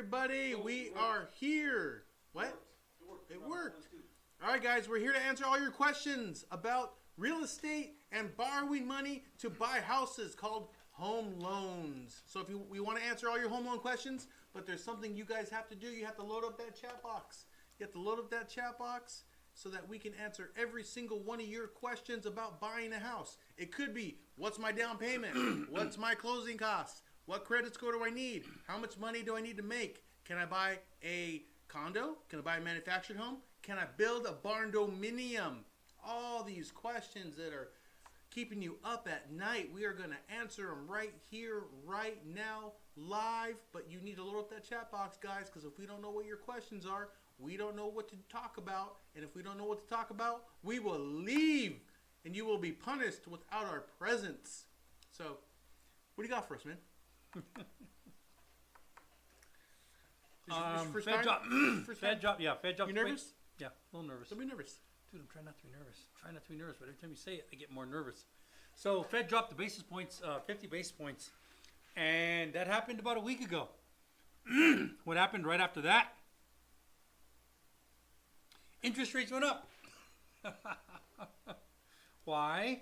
everybody. We are here. What? It worked. All right, guys, we're here to answer all your questions about real estate and borrowing money to buy houses called home loans. So if we want to answer all your home loan questions, but there's something you guys have to do. You have to load up that chat box. You have to load up that chat box so that we can answer every single one of your questions about buying a house. It could be, what's my down payment? What's my closing costs? What credit score do I need? How much money do I need to make? Can I buy a condo? Can I buy a manufactured home? Can I build a barn-dominium? All these questions that are keeping you up at night, we are going to answer them right here, right now, live. But you need to load up that chat box, guys, because if we don't know what your questions are, we don't know what to talk about. And if we don't know what to talk about, we will leave, and you will be punished without our presence. So, what do you got for us, man? Fed drop. You nervous? Yeah, a little nervous. Don't be nervous. Dude, I'm trying not to be nervous. But every time you say it, I get more nervous. So Fed dropped the basis points, 50 basis points, and that happened about a week ago. What happened right after that? Interest rates went up. Why?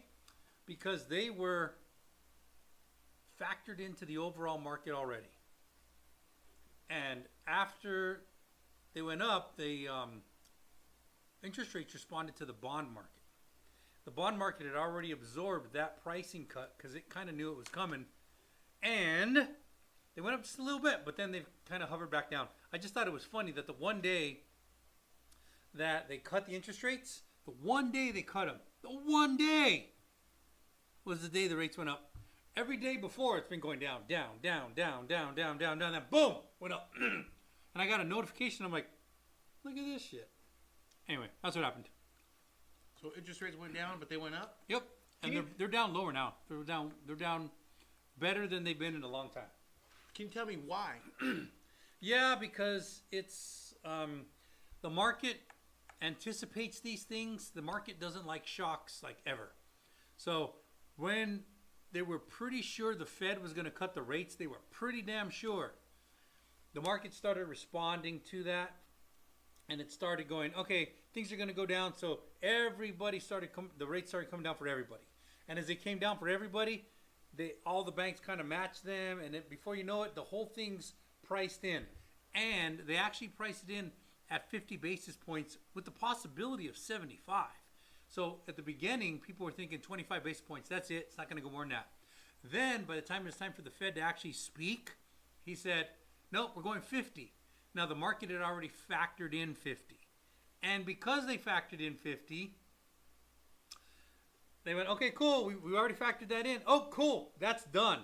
Because they were factored into the overall market already. And after they went up, the interest rates responded to the bond market. The bond market had already absorbed that pricing cut because it kind of knew it was coming. And they went up just a little bit, but then they've kind of hovered back down. I just thought it was funny that the one day that they cut the interest rates, the one day they cut them, the one day was the day the rates went up. Every day before, it's been going down, down, then boom, went up. And I got a notification. I'm like, look at this shit. Anyway, that's what happened. So interest rates went down, but they went up? Yep. And they're down lower now. They're down better than they've been in a long time. Can you tell me why? Yeah, because it's the market anticipates these things. The market doesn't like shocks like ever. So when they were pretty sure the Fed was going to cut the rates, they were pretty damn sure. The market started responding to that, and it started going, okay, things are going to go down. So everybody the rates started coming down for everybody. And as they came down for everybody, all the banks kind of matched them, and before you know it, the whole thing's priced in. And they actually priced it in at 50 basis points with the possibility of 75. So at the beginning, people were thinking 25 basis points. That's it. It's not going to go more than that. Then by the time it was time for the Fed to actually speak, he said, nope, we're going 50. Now the market had already factored in 50. And because they factored in 50, they went, okay, cool. We already factored that in. Oh, cool. That's done.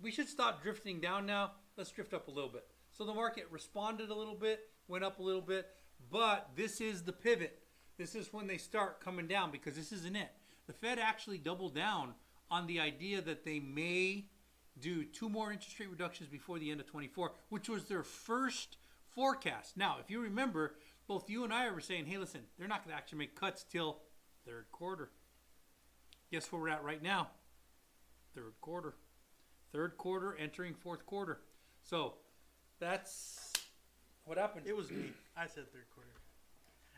We should stop drifting down now. Let's drift up a little bit. So the market responded a little bit, went up a little bit, but this is the pivot. This is when they start coming down because this isn't it. The Fed actually doubled down on the idea that they may do 2 more interest rate reductions before the end of 24, which was their first forecast. Now, if you remember, both you and I were saying, hey, listen, they're not going to actually make cuts till third quarter. Guess where we're at right now? Third quarter. Third quarter entering fourth quarter. So that's what happened. It was me. I said third quarter.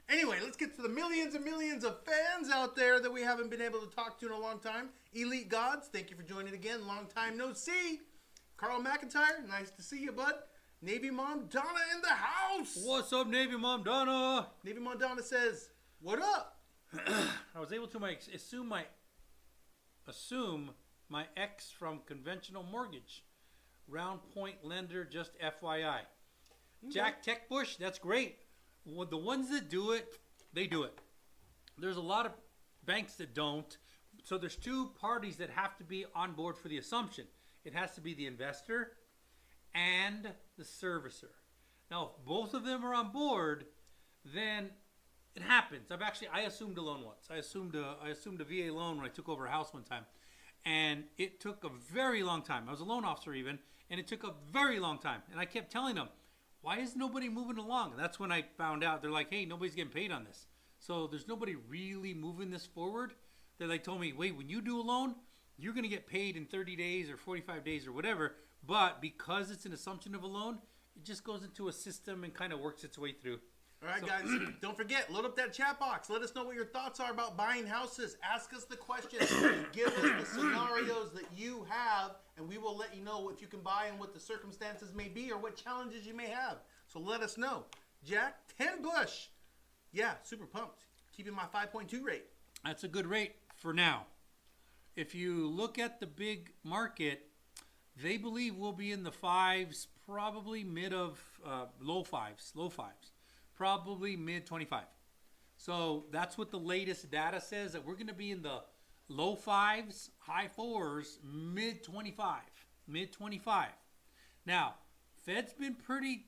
Anyway, let's get to the millions and millions of fans out there that we haven't been able to talk to in a long time. Elite Gods, thank you for joining again. Long time no see. Carl McIntyre, nice to see you, bud. Navy Mom Donna in the house. What's up, Navy Mom Donna? Navy Mom Donna says, what up? I was able to assume my ex from conventional mortgage. Round point lender, just FYI. Okay. Jack Techbush, that's great. Well, the ones that do it, they do it. There's a lot of banks that don't. So there's 2 parties that have to be on board for the assumption. It has to be the investor and the servicer. Now, if both of them are on board, then it happens. I assumed a loan once. I assumed a VA loan when I took over a house one time. And it took a very long time. I was a loan officer even, and it took a very long time. And I kept telling them, why is nobody moving along? And that's when I found out. They're like, hey, nobody's getting paid on this. So there's nobody really moving this forward. They told me, wait, when you do a loan, you're going to get paid in 30 days or 45 days or whatever. But because it's an assumption of a loan, It just goes into a system and kind of works its way through. All right, guys, don't forget, load up that chat box. Let us know what your thoughts are about buying houses. Ask us the questions. Give us the scenarios that you have, and we will let you know if you can buy and what the circumstances may be or what challenges you may have. So let us know. Jack, 10 bush. Yeah, super pumped. Keeping my 5.2 rate. That's a good rate for now. If you look at the big market, they believe we'll be in the fives, probably low fives. Probably mid 25. So that's what the latest data says, that we're going to be in the low fives, high fours, mid 25. Now, Fed's been pretty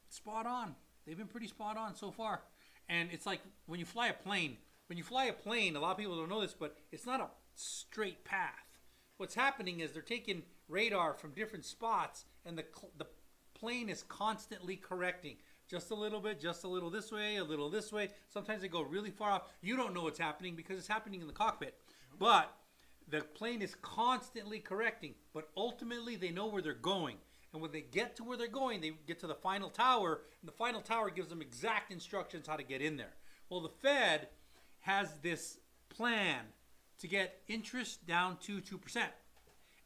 spot on. They've been pretty spot on so far. And it's like when you fly a plane, a lot of people don't know this, but it's not a straight path. What's happening is they're taking radar from different spots, and the plane is constantly correcting. Just a little bit, just a little this way, a little this way. Sometimes they go really far off. You don't know what's happening because it's happening in the cockpit. But the plane is constantly correcting. But ultimately, they know where they're going. And when they get to where they're going, they get to the final tower. And the final tower gives them exact instructions how to get in there. Well, the Fed has this plan to get interest down to 2%.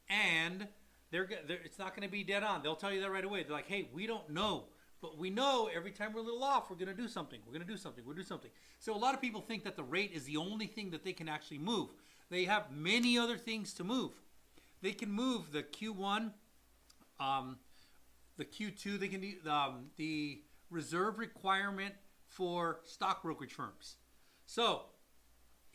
And it's not going to be dead on. They'll tell you that right away. They're like, hey, we don't know. But we know every time we're a little off, we're going to do something. We'll do something. So a lot of people think that the rate is the only thing that they can actually move. They have many other things to move. They can move the Q1, the Q2. They can do the reserve requirement for stock brokerage firms. So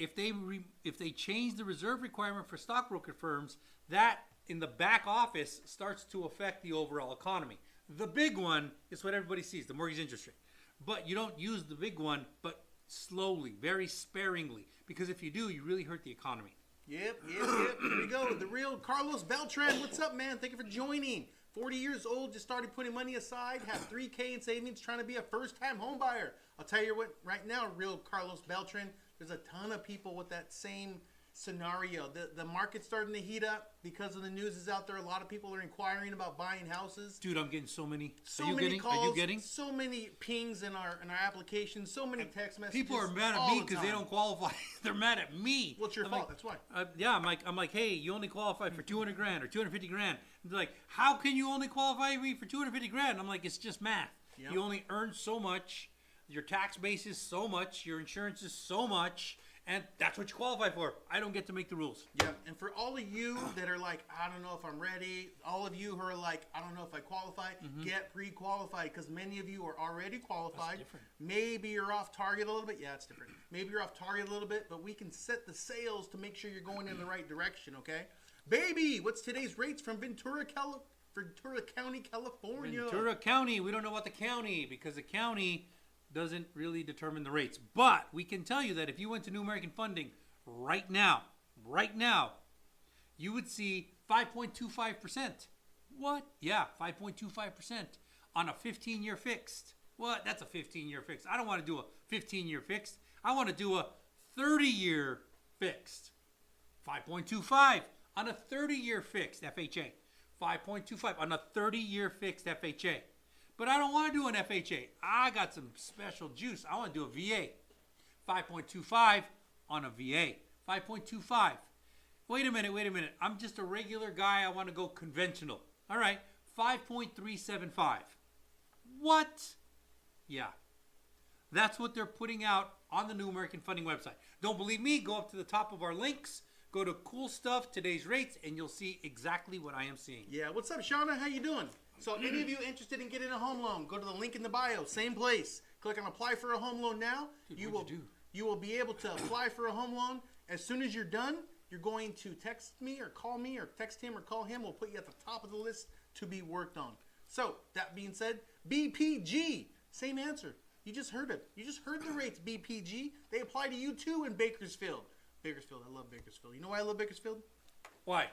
if they change the reserve requirement for stock broker firms, that in the back office starts to affect the overall economy. The big one is what everybody sees, the mortgage interest rate. But you don't use the big one, but slowly, very sparingly. Because if you do, you really hurt the economy. Yep. Here we go. The real Carlos Beltran. What's up, man? Thank you for joining. 40 years old, just started putting money aside, have $3K in savings, trying to be a first-time home buyer. I'll tell you what, right now, real Carlos Beltran, there's a ton of people with that same scenario. The market's starting to heat up because of the news is out there. A lot of people are inquiring about buying houses. Dude, I'm getting so many. Calls, are you getting? So many pings in our applications, so many text messages. People are mad at me because they don't qualify. They're mad at me. Well, it's your fault. That's why. Yeah, I'm like, hey, you only qualify for 200 grand or 250 grand. And they're like, how can you only qualify me for 250 grand? I'm like, it's just math. Yep. You only earn so much. Your tax base is so much. Your insurance is so much. And that's what you qualify for. I don't get to make the rules. Yeah, and for all of you that are like, I don't know if I'm ready, all of you who are like, I don't know if I qualify, get pre-qualified because many of you are already qualified. That's different. Maybe you're off target a little bit. Yeah, it's different. Maybe you're off target a little bit, but we can set the sails to make sure you're going in the right direction, okay? Baby, what's today's rates from Ventura County, California? Ventura County. We don't know about the county because the county doesn't really determine the rates. But we can tell you that if you went to New American Funding right now, you would see 5.25%. What? Yeah, 5.25% on a 15-year fixed. What? That's a 15-year fixed. I don't want to do a 15-year fixed. I want to do a 30-year fixed. 5.25 on a 30-year fixed FHA. 5.25 on a 30-year fixed FHA. But I don't want to do an FHA. I got some special juice. I want to do a VA. 5.25 on a VA. 5.25. Wait a minute. I'm just a regular guy. I want to go conventional. All right. 5.375. What? Yeah. That's what they're putting out on the New American Funding website. Don't believe me? Go up to the top of our links. Go to Cool Stuff, Today's Rates, and you'll see exactly what I am seeing. Yeah. What's up, Shauna? How you doing? So any of you interested in getting a home loan, go to the link in the bio, same place. Click on apply for a home loan now. Dude, you will be able to apply for a home loan. As soon as you're done, you're going to text me or call me or text him or call him. We'll put you at the top of the list to be worked on. So that being said, BPG, same answer. You just heard it. You just heard the rates, BPG. They apply to you too in Bakersfield. Bakersfield, I love Bakersfield. You know why I love Bakersfield? Why?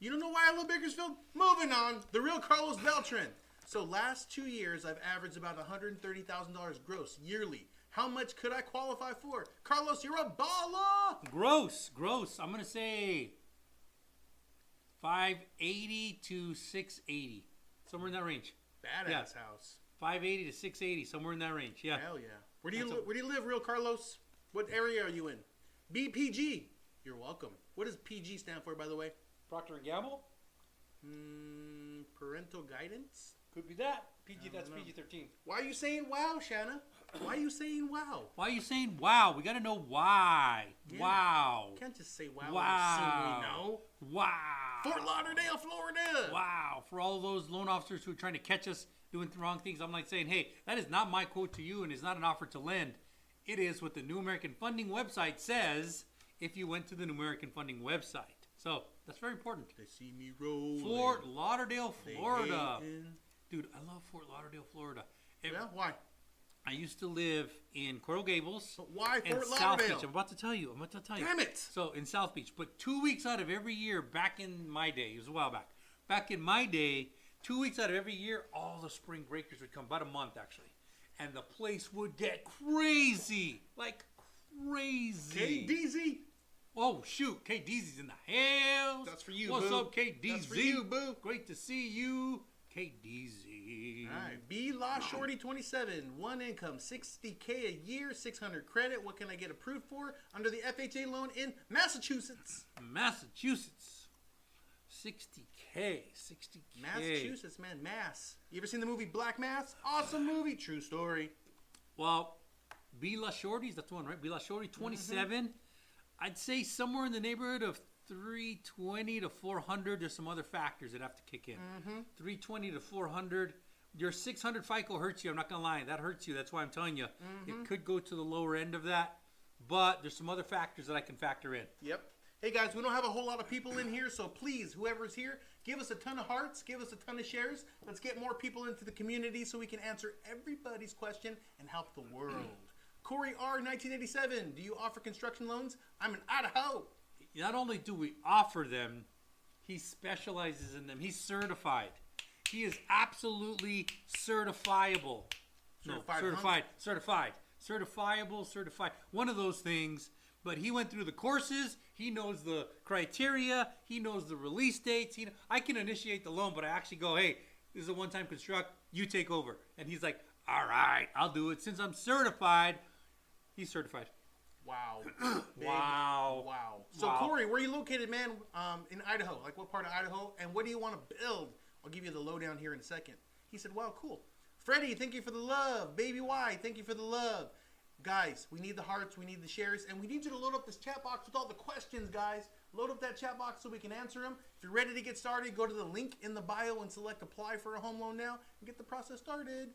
You don't know why I love Bakersfield? Moving on. The real Carlos Beltran. So last 2 years, I've averaged about $130,000 gross yearly. How much could I qualify for? Carlos, you're a baller. Gross. I'm going to say 580 to 680. Somewhere in that range. Badass house. 580 to 680, somewhere in that range. Yeah. Hell yeah. Where do you live, real Carlos? What area are you in? BPG. You're welcome. What does PG stand for, by the way? Procter and Gamble. Parental guidance. Could be that. PG. That's PG-13. Why are you saying wow, Shanna? Why are you saying wow? Why are you saying wow? We got to know why. Yeah. Wow. You can't just say wow. Wow. We know. Wow. Fort Lauderdale, Florida. Wow. For all of those loan officers who are trying to catch us doing the wrong things, I'm like saying, hey, that is not my quote to you, and it's not an offer to lend. It is what the New American Funding website says if you went to the New American Funding website. So that's very important. They see me rolling. Fort Lauderdale, Florida. Hating. Dude, I love Fort Lauderdale, Florida. Yeah, why? I used to live in Coral Gables. But why and Fort South Lauderdale? Beach. I'm about to tell you. Damn it! So in South Beach, but 2 weeks out of every year, back in my day, it was a while back. Back in my day, 2 weeks out of every year, all the spring breakers would come, about a month actually, and the place would get crazy, like crazy. KDZ. Oh shoot, KDZ's in the house. That's for you, What's boo. up, KDZ? That's for you, boo. Great to see you, KDZ. All right, B Law Shorty 27, one income, $60K a year, 600 credit. What can I get approved for under the FHA loan in Massachusetts? Massachusetts, 60K. Massachusetts, man, Mass. You ever seen the movie Black Mass? Awesome movie, true story. Well, B La Shorty's, that's the one, right? B La Shorty 27. I'd say somewhere in the neighborhood of 320 to 400. There's some other factors that have to kick in. 320 to 400. Your 600 FICO hurts you. I'm not going to lie. That hurts you. That's why I'm telling you. It could go to the lower end of that. But there's some other factors that I can factor in. Yep. Hey, guys, we don't have a whole lot of people in here, so please, whoever's here, give us a ton of hearts. Give us a ton of shares. Let's get more people into the community so we can answer everybody's question and help the world. Corey R. 1987, do you offer construction loans? I'm in Idaho. Not only do we offer them, he specializes in them. He's certified. He is absolutely certifiable. Certifiable. One of those things. But he went through the courses. He knows the criteria. He knows the release dates. I can initiate the loan, but I actually go, hey, this is a one-time construct. You take over. And he's like, all right, I'll do it. Since I'm certified, he's certified. Wow. Wow. So, Corey, where are you located, man? In Idaho. Like, what part of Idaho? And what do you want to build? I'll give you the lowdown here in a second. He said, wow, cool. Freddie, thank you for the love. Baby Y, thank you for the love. Guys, we need the hearts. We need the shares. And we need you to load up this chat box with all the questions, guys. Load up that chat box so we can answer them. If you're ready to get started, go to the link in the bio and select apply for a home loan now and get the process started.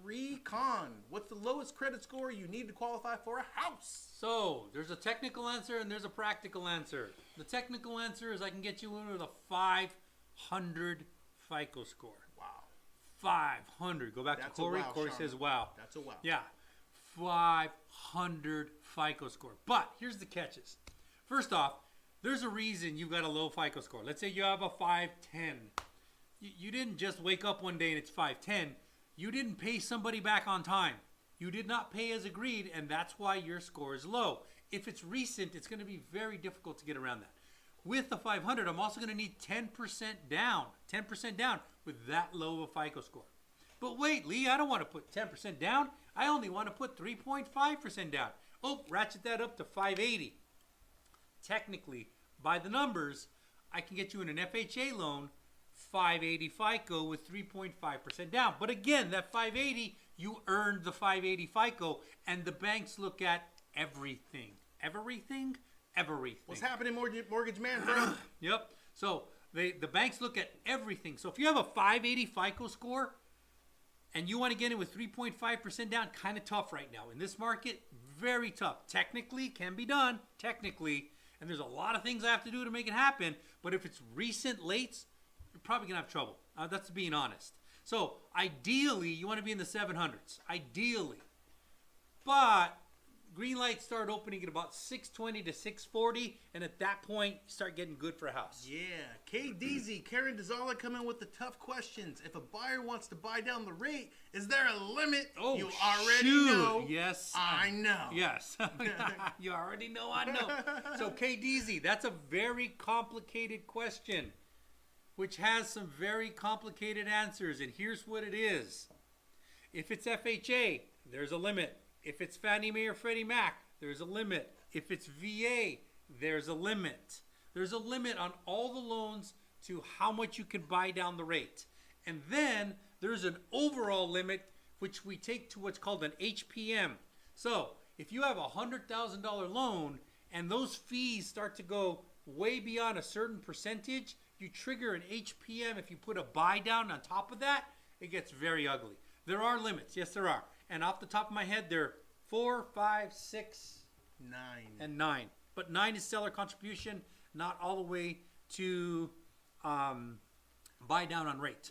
Recon, what's the lowest credit score you need to qualify for a house? So, there's a technical answer and there's a practical answer. The technical answer is I can get you in with a 500 FICO score. Wow. 500. Go back to Corey. Wow, Corey Sean. says wow. That's a wow. Yeah. 500 FICO score. But here's the catches. First off, there's a reason you've got a low FICO score. Let's say you have a 510. You didn't just wake up one day and it's 510. You didn't pay somebody back on time. You did not pay as agreed, and that's why your score is low. If it's recent, it's going to be very difficult to get around that. With the 500, I'm also going to need 10% down. 10% down with that low of a FICO score. But wait, Lee, I don't want to put 10% down. I only want to put 3.5% down. Oh, ratchet that up to 580. Technically, by the numbers, I can get you in an FHA loan 580 FICO with 3.5% down. But again, that 580, you earned the 580 FICO, and the banks look at everything. Everything? What's happening, mortgage man, bro? Yep. So the banks look at everything. So if you have a 580 FICO score and you want to get in with 3.5% down, kind of tough right now. In this market, very tough. Technically, can be done. Technically. And there's a lot of things I have to do to make it happen. But if it's recent lates, you're probably going to have trouble. That's being honest. So, ideally, you want to be in the 700s. Ideally. But green lights start opening at about 620 to 640. And at that point, you start getting good for a house. Yeah. KDZ, Karen Dazala coming with the tough questions. If a buyer wants to buy down the rate, is there a limit? Oh, you already know. Yes. I know. Yes. You already know I know. So, KDZ, that's a very complicated question. which has some very complicated answers, and here's what it is. If it's FHA, there's a limit. If it's Fannie Mae or Freddie Mac, there's a limit. If it's VA, there's a limit. There's a limit on all the loans to how much you can buy down the rate. And then there's an overall limit, which we take to what's called an HPM. So if you have a $100,000 loan and those fees start to go way beyond a certain percentage, you trigger an HPM. If you put a buy down on top of that, it gets very ugly. There are limits. Yes, there are. And off the top of my head, they're 4, 5, 6, 9. and 9. But 9 is seller contribution, not all the way to buy down on rate.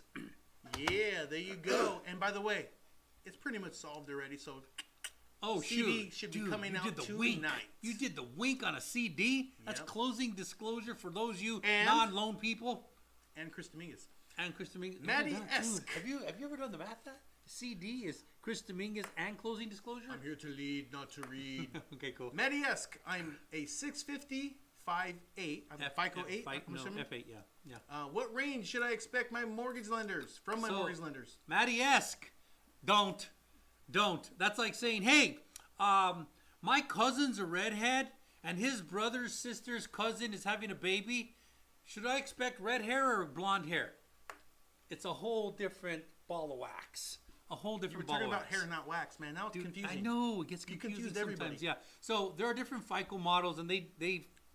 Yeah, there you go. And by the way, it's pretty much solved already. So, CD should be coming out tonight. You did the wink on a CD. That's Yep. closing disclosure for those you And- non-loan people. And Chris Dominguez. And Chris Dominguez. Maddie-esque. Have you ever done the math? That CD is Chris Dominguez and closing disclosure. I'm here to lead, not to read. Okay, cool. Maddie-esque. I'm a 650, 5'8". I'm a FICO 8. I'm assuming. F8. Yeah. What range should I expect my mortgage lenders from my mortgage lenders? Maddie-esque. Don't. That's like saying, hey, my cousin's a redhead and his brother's sister's cousin is having a baby. Should I expect red hair or blonde hair? It's a whole different ball of wax. A whole You were different ball talking of about wax. hair, not wax, man. Now it's Dude, confusing. I know, it gets You confusing confused sometimes. everybody. Yeah. So there are different FICO models, and they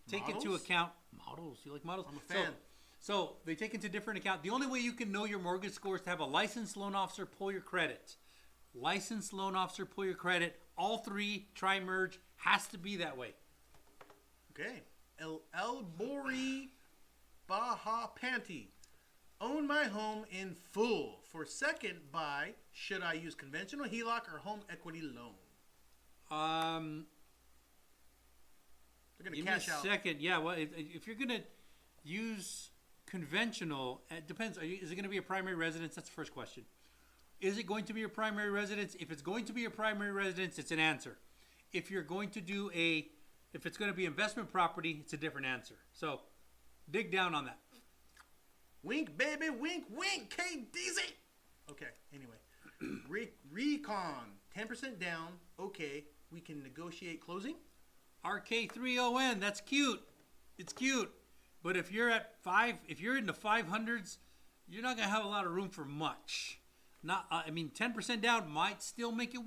take into Models? account models. You like models? I'm a fan. So they take into different account. The only way you can know your mortgage score is to have a licensed loan officer pull your credit. Licensed loan officer pull your credit. All three tri-merge has to be that way. Okay. El Bori Baja Panty. Own my home in full. For second buy, should I use conventional HELOC or home equity loan? They're going to Give me cash a out. second. Yeah. Well, if you're gonna use conventional, it depends. Is it going to be a primary residence? That's the first question. Is it going to be your primary residence? If it's going to be your primary residence, it's an answer. If you're going to do if it's going to be investment property, it's a different answer. So dig down on that. Wink, baby, wink, wink, KDZ. Okay, anyway. Recon, 10% down. Okay, we can negotiate closing. RK30N, that's cute. It's cute. But if you're if you're in the 500s, you're not going to have a lot of room for much. 10% down might still make it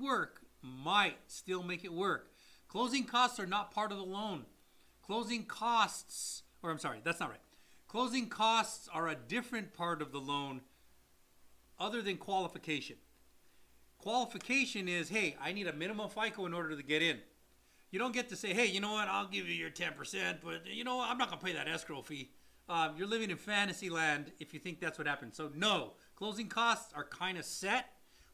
work. Closing costs are not part of the loan. Closing costs are a different part of the loan other than qualification. Qualification is, hey, I need a minimum FICO in order to get in. You don't get to say, hey, you know what, I'll give you your 10%, but you know what, I'm not going to pay that escrow fee. You're living in fantasy land if you think that's what happens. So no, closing costs are kind of set.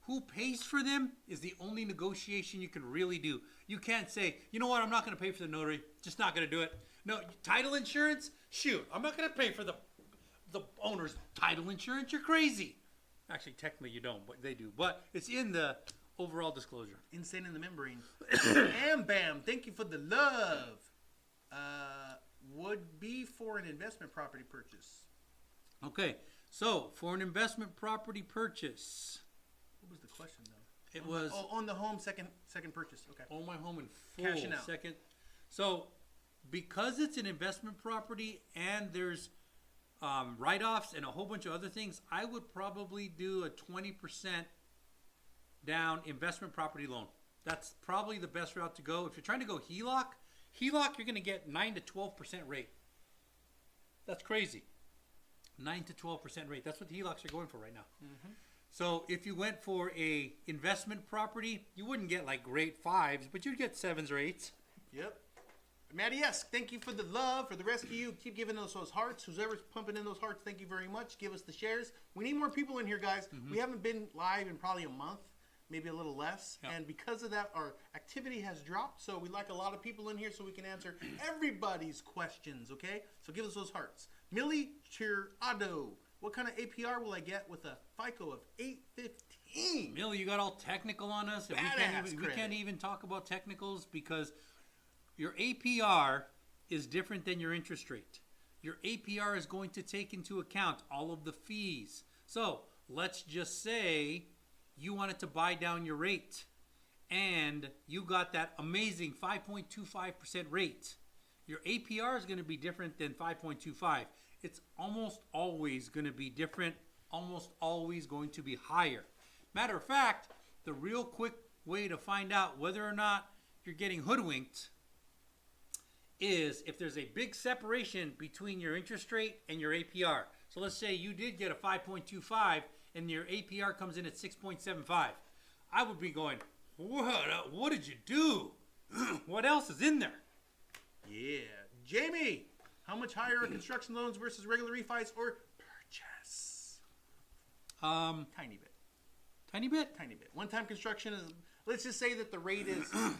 Who pays for them is the only negotiation you can really do. You can't say, you know what, I'm not going to pay for the notary. Just not going to do it. No, title insurance? Shoot, I'm not going to pay for the owner's title insurance. You're crazy. Actually, technically you don't, but they do. But it's in the overall disclosure. Insane in the membrane. And bam, thank you for the love. Would be for an investment property purchase. Okay, so for an investment property purchase. What was the question though? It was on the home second purchase. Okay. own my home in full. Cashing out. Second. So because it's an investment property and there's write-offs and a whole bunch of other things, I would probably do a 20% down investment property loan. That's probably the best route to go. If you're trying to go HELOC, you're going to get 9 to 12% rate. That's crazy. 9 to 12% rate. That's what the HELOCs are going for right now. Mm-hmm. So if you went for a investment property, you wouldn't get like great 5s, but you'd get 7s or 8s. Yep. Maddie-esque, thank you for the love. For the rest of you, keep giving us those hearts. Whoever's pumping in those hearts, thank you very much. Give us the shares. We need more people in here, guys. Mm-hmm. We haven't been live in probably a month, maybe a little less. Yep. And because of that, our activity has dropped. So we'd like a lot of people in here so we can answer everybody's questions, okay? So give us those hearts. Millie Chirado, what kind of APR will I get with a FICO of 815? Millie, you got all technical on us. And we can't even talk about technicals because your APR is different than your interest rate. your APR is going to take into account all of the fees. So let's just say you wanted to buy down your rate and you got that amazing 5.25% rate. Your APR is going to be different than 5.25. It's almost always going to be different, almost always going to be higher. Matter of fact, the real quick way to find out whether or not you're getting hoodwinked is if there's a big separation between your interest rate and your APR. So let's say you did get a 5.25 and your APR comes in at 6.75. I would be going, what did you do? What else is in there? Yeah. Jamie, how much higher are construction loans versus regular refis or purchase? Tiny bit. Tiny bit? Tiny bit. One-time construction is, let's just say that the rate is 5,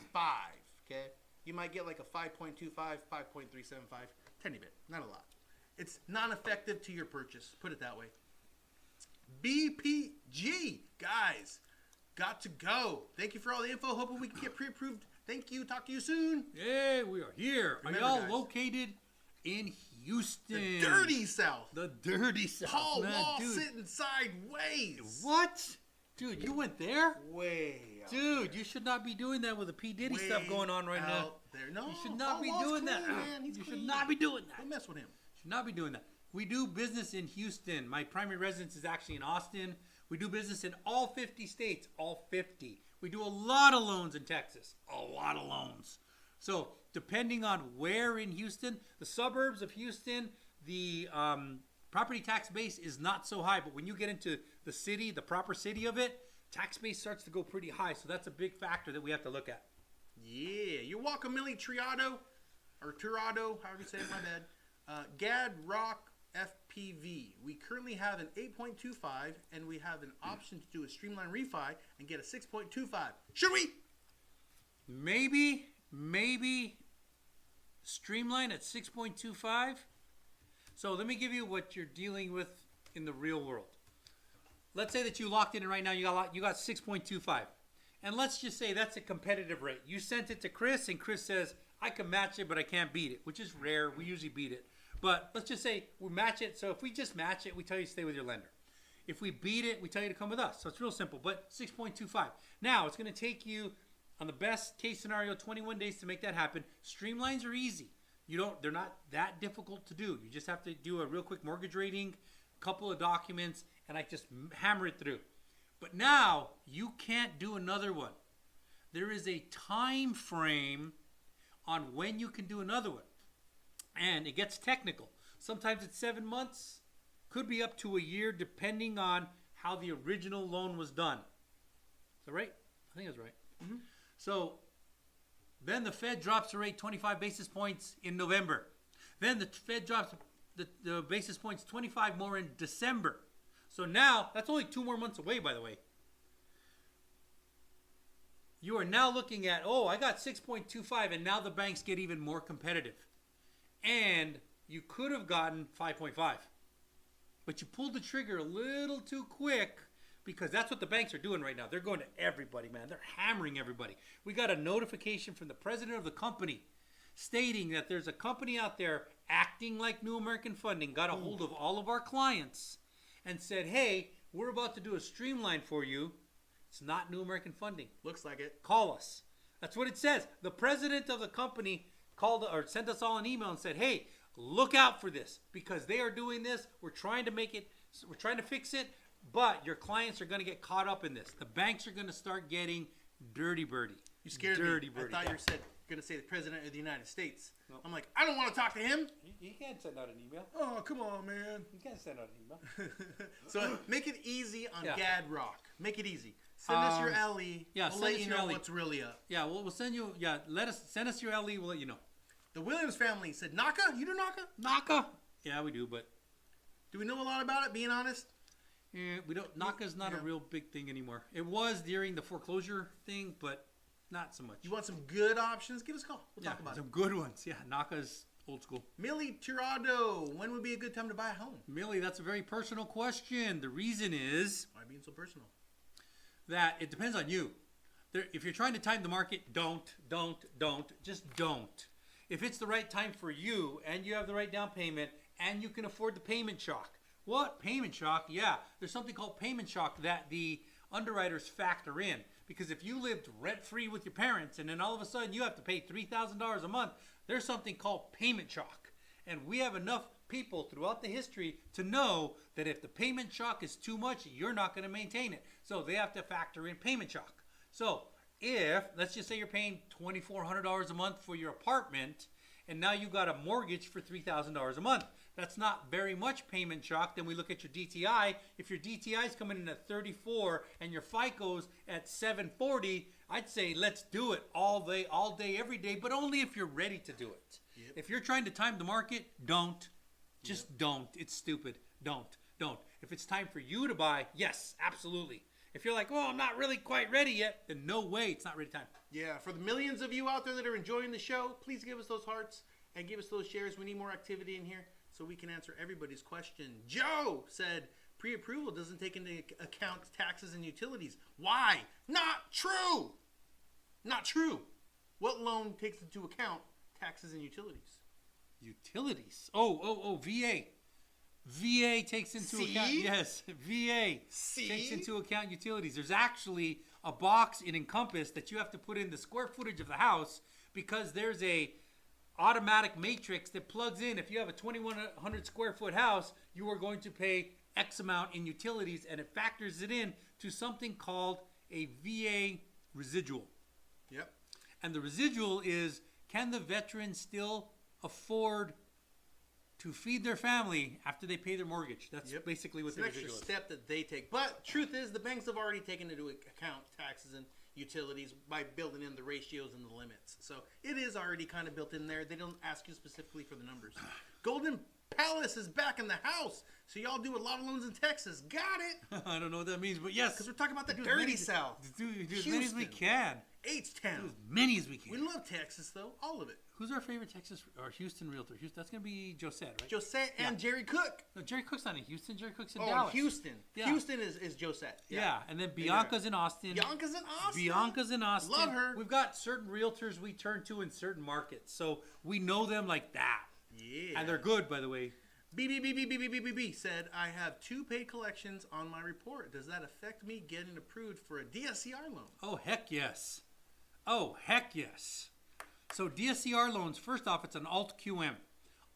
okay? You might get like a 5.25, 5.375, tiny bit, not a lot. It's non-effective to your purchase, put it that way. BPG, guys, got to go. Thank you for all the info. Hoping we can get pre-approved. Thank you. Talk to you soon. Hey, we are here. Remember, are y'all guys, located in Houston? The dirty South. The dirty South. Paul man, Wall dude. sitting sideways. What? Dude, you went there? Way out Dude, there. you should not be doing that with the P. Diddy stuff Way going on right now. out there. No, You should not Paul be Wall's doing that. clean, man. He's You should clean. not be doing that. Don't mess with him. Should not be doing that. We do business in Houston. My primary residence is actually in Austin. We do business in all 50 states, all 50. We do a lot of loans in Texas, a lot of loans. So depending on where in Houston, the suburbs of Houston, the property tax base is not so high. But when you get into the city, the proper city of it, tax base starts to go pretty high. So that's a big factor that we have to look at. Yeah, you're welcome, Millie Triado, or Tirado, however you say it, my bad. Gad Rock FPV. We currently have an 8.25, and we have an option to do a streamline refi and get a 6.25. Should we? Maybe streamline at 6.25. So let me give you what you're dealing with in the real world. Let's say that you locked in right now. You got 6.25, and let's just say that's a competitive rate. You sent it to Chris, and Chris says I can match it, but I can't beat it, which is rare. We usually beat it, but let's just say we match it. So if we just match it, we tell you to stay with your lender. If we beat it, we tell you to come with us. So it's real simple. But 6.25. Now it's going to take you, on the best case scenario, 21 days to make that happen. Streamlines are easy. They're not that difficult to do. You just have to do a real quick mortgage rating, a couple of documents, and I just hammer it through. But now you can't do another one. There is a time frame on when you can do another one. And it gets technical. Sometimes it's 7 months, could be up to a year, depending on how the original loan was done. Is that right? I think that's right. Mm-hmm. So then the Fed drops the rate 25 basis points in November. Then the Fed drops the basis points 25 more in December. So now, that's only 2 more months away, by the way. You are now looking at, I got 6.25, and now the banks get even more competitive. And you could have gotten 5.5. But you pulled the trigger a little too quick, because that's what the banks are doing right now. They're going to everybody, man. They're hammering everybody. We got a notification from the president of the company stating that there's a company out there acting like New American Funding, got a hold of all of our clients and said, hey, we're about to do a streamline for you. It's not New American Funding. Looks like it. Call us. That's what it says. The president of the company called or sent us all an email and said, hey, look out for this because they are doing this. We're trying to fix it, but your clients are going to get caught up in this. The banks are going to start getting dirty birdie. You scared dirty me. birdie. I thought you were going to say the president of the United States. No. I'm like, I don't want to talk to him. You can't send out an email. Oh, come on, man. You can't send out an email. So make it easy on Yeah. Gad Rock. Make it easy. Send us your LE. Yeah, we'll send let us you your know LE. what's really up. Yeah, we'll send you. Yeah, send us your LE. We'll let you know. The Williams family said, Naka? You do Naka? Naka. Yeah, we do, but Do we know a lot about it, being honest? we don't. Naka's not a real big thing anymore. It was during the foreclosure thing, but not so much. You want some good options? Give us a call. We'll talk about some good ones. Yeah, Naka's old school. Millie Tirado, when would be a good time to buy a home? Millie, that's a very personal question. The reason is Why being so personal? that it depends on you. If you're trying to time the market, don't. Just don't. If it's the right time for you and you have the right down payment and you can afford the payment shock. What? Payment shock? Yeah, there's something called payment shock that the underwriters factor in. Because if you lived rent-free with your parents and then all of a sudden you have to pay $3,000 a month, there's something called payment shock. And we have enough people throughout the history to know that if the payment shock is too much, you're not going to maintain it. So they have to factor in payment shock. So if, let's just say you're paying $2,400 a month for your apartment, and now you got a mortgage for $3,000 a month. That's not very much payment shock. Then we look at your DTI. If your DTI is coming in at 34 and your FICO's at 740, I'd say let's do it all day, every day, but only if you're ready to do it. Yep. If you're trying to time the market, don't. Just don't. It's stupid. Don't. If it's time for you to buy, yes, absolutely. If you're like, oh, I'm not really quite ready yet, then no way, it's not ready time. Yeah, for the millions of you out there that are enjoying the show, please give us those hearts and give us those shares. We need more activity in here so we can answer everybody's question. Joe said, pre-approval doesn't take into account taxes and utilities. Why? Not true. Not true. What loan takes into account taxes and utilities? Utilities? Oh, VA. VA takes into account, yes, VA takes into account utilities. There's actually a box in Encompass that you have to put in the square footage of the house because there's a automatic matrix that plugs in. If you have a 2,100 square foot house, you are going to pay X amount in utilities, and it factors it in to something called a VA residual. Yep. And the residual is, can the veteran still afford to feed their family after they pay their mortgage? That's basically what the residual is. It's an extra step that they take. But truth is, the banks have already taken into account taxes and utilities by building in the ratios and the limits. So it is already kind of built in there. They don't ask you specifically for the numbers. Golden Palace is back in the house. So y'all do a lot of loans in Texas. Got it. I don't know what that means, but yes. Because we're talking about the dirty South. Do as many as we can. H-Town. Do as many as we can. We love Texas, though. All of it. Who's our favorite Texas or Houston realtor? That's going to be Josette, right? Josette and Jerry Cook. No, Jerry Cook's not in Houston. Jerry Cook's in Dallas. Houston. Yeah. Houston is Josette. Yeah, and then Bianca's in Austin. Bianca's in Austin. Love her. We've got certain realtors we turn to in certain markets, so we know them like that. Yeah. And they're good, by the way. BBBBBBBB said, I have 2 paid collections on my report. Does that affect me getting approved for a DSCR loan? Oh, heck yes. So DSCR loans, first off, it's an Alt-QM.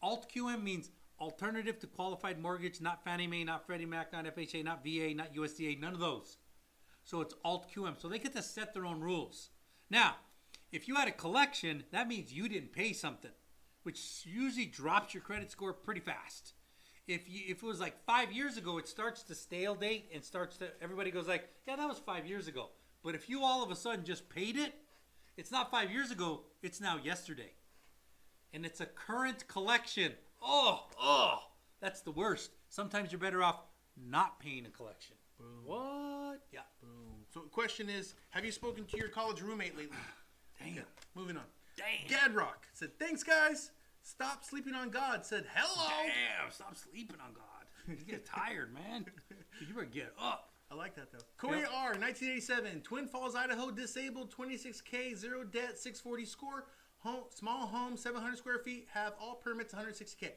Alt-QM means alternative to qualified mortgage, not Fannie Mae, not Freddie Mac, not FHA, not VA, not USDA, none of those. So it's Alt-QM. So they get to set their own rules. Now, if you had a collection, that means you didn't pay something, which usually drops your credit score pretty fast. If it was like 5 years ago, it starts to stale date and everybody goes like, yeah, that was 5 years ago. But if you all of a sudden just paid it, it's not 5 years ago, it's now yesterday. And it's a current collection. Oh, that's the worst. Sometimes you're better off not paying a collection. Boom. What? Yeah. Boom. So the question is, have you spoken to your college roommate lately? Damn. Okay, moving on. Damn. Gadrock said, thanks, guys. Stop sleeping on God. Said, hello. Damn, stop sleeping on God. You get tired, man. You better get up. I like that, though. Corey R., 1987, Twin Falls, Idaho, disabled, 26K, 0 debt, 640 score, small home, 700 square feet, have all permits, 160K.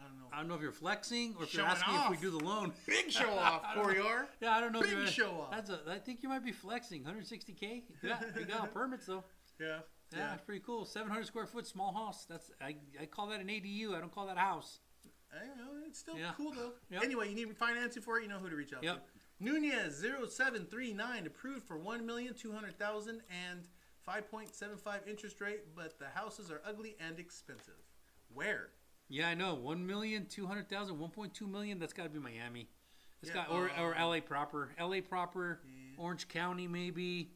I don't know if you're flexing or if Showing you're asking off. if we do the loan. Big show off, Corey R. Yeah, I don't know. Big show off. I think you might be flexing. 160K. Yeah, you got all permits though. Yeah. Yeah, that's pretty cool. 700 square foot, small house. I call that an ADU. I don't call that a house. I don't know. It's still cool though. Yep. Anyway, you need financing for it. You know who to reach out to. Nunez 0739 approved for $1,200,000 and 5.75 interest rate, but the houses are ugly and expensive. Where? Yeah, I know. 1,200,000, 1.2 million. That's got to be Miami. It's got or LA proper. LA proper. Yeah. Orange County maybe.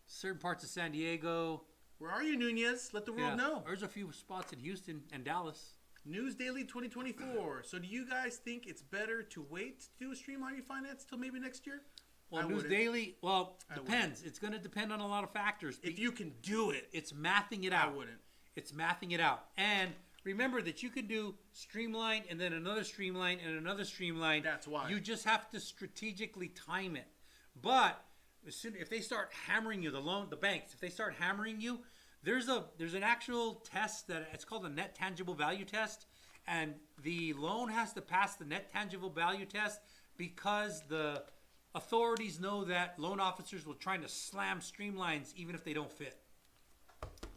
Certain parts of San Diego. Where are you, Nunez? Let the world know. There's a few spots in Houston and Dallas. News Daily 2024. So do you guys think it's better to wait to do a streamline refinance till maybe next year? Well, News Daily, depends. It's going to depend on a lot of factors. If you can do it. It's mathing it out. I wouldn't. It's mathing it out. And remember that you can do streamline and then another streamline and another streamline. That's why. You just have to strategically time it. But if they start hammering you, the banks, if they start hammering you, there's an actual test that it's called a net tangible value test, And the loan has to pass the net tangible value test because the authorities know that loan officers will try to slam streamlines even if they don't fit.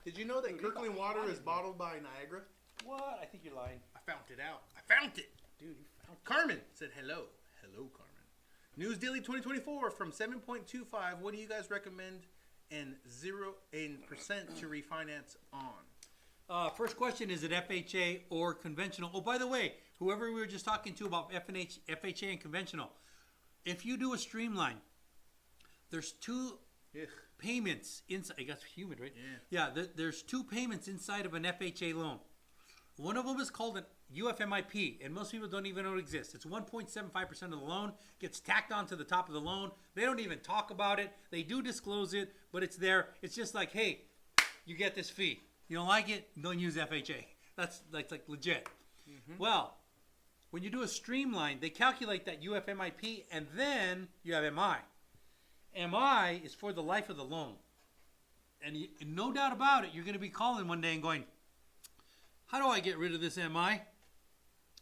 Did you know that Kirkland water is bottled by Niagara? What? I think you're lying. I found it out. I found it. Dude, you found it. Carmen said hello. Hello, Carmen. News Daily 2024 from 7.25. What do you guys recommend in 0% to refinance on? First question, is it FHA or conventional? Oh, by the way, whoever we were just talking to about FHA and conventional, if you do a streamline, there's two payments inside. I guess humid, right? Yeah. Yeah, there's two payments inside of an FHA loan. One of them is called an UFMIP, and most people don't even know it exists. It's 1.75% of the loan, gets tacked onto the top of the loan. They don't even talk about it. They do disclose it, but it's there. It's just like, hey, you get this fee. You don't like it? Don't use FHA. That's like legit. Mm-hmm. Well, when you do a streamline, they calculate that UFMIP, and then you have MI. MI is for the life of the loan. And no doubt about it, you're going to be calling one day and going, how do I get rid of this MI?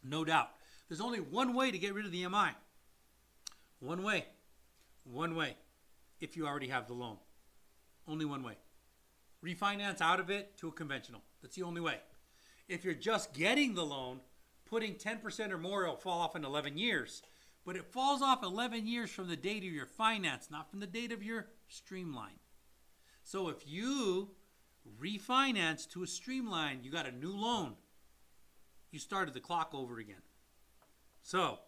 No doubt. There's only one way to get rid of the MI. One way. One way. If you already have the loan. Only one way. Refinance out of it to a conventional. That's the only way. If you're just getting the loan, putting 10% or more, it'll fall off in 11 years. But it falls off 11 years from the date of your finance, not from the date of your streamline. So if you refinance to a streamline, you got a new loan. You started the clock over again. So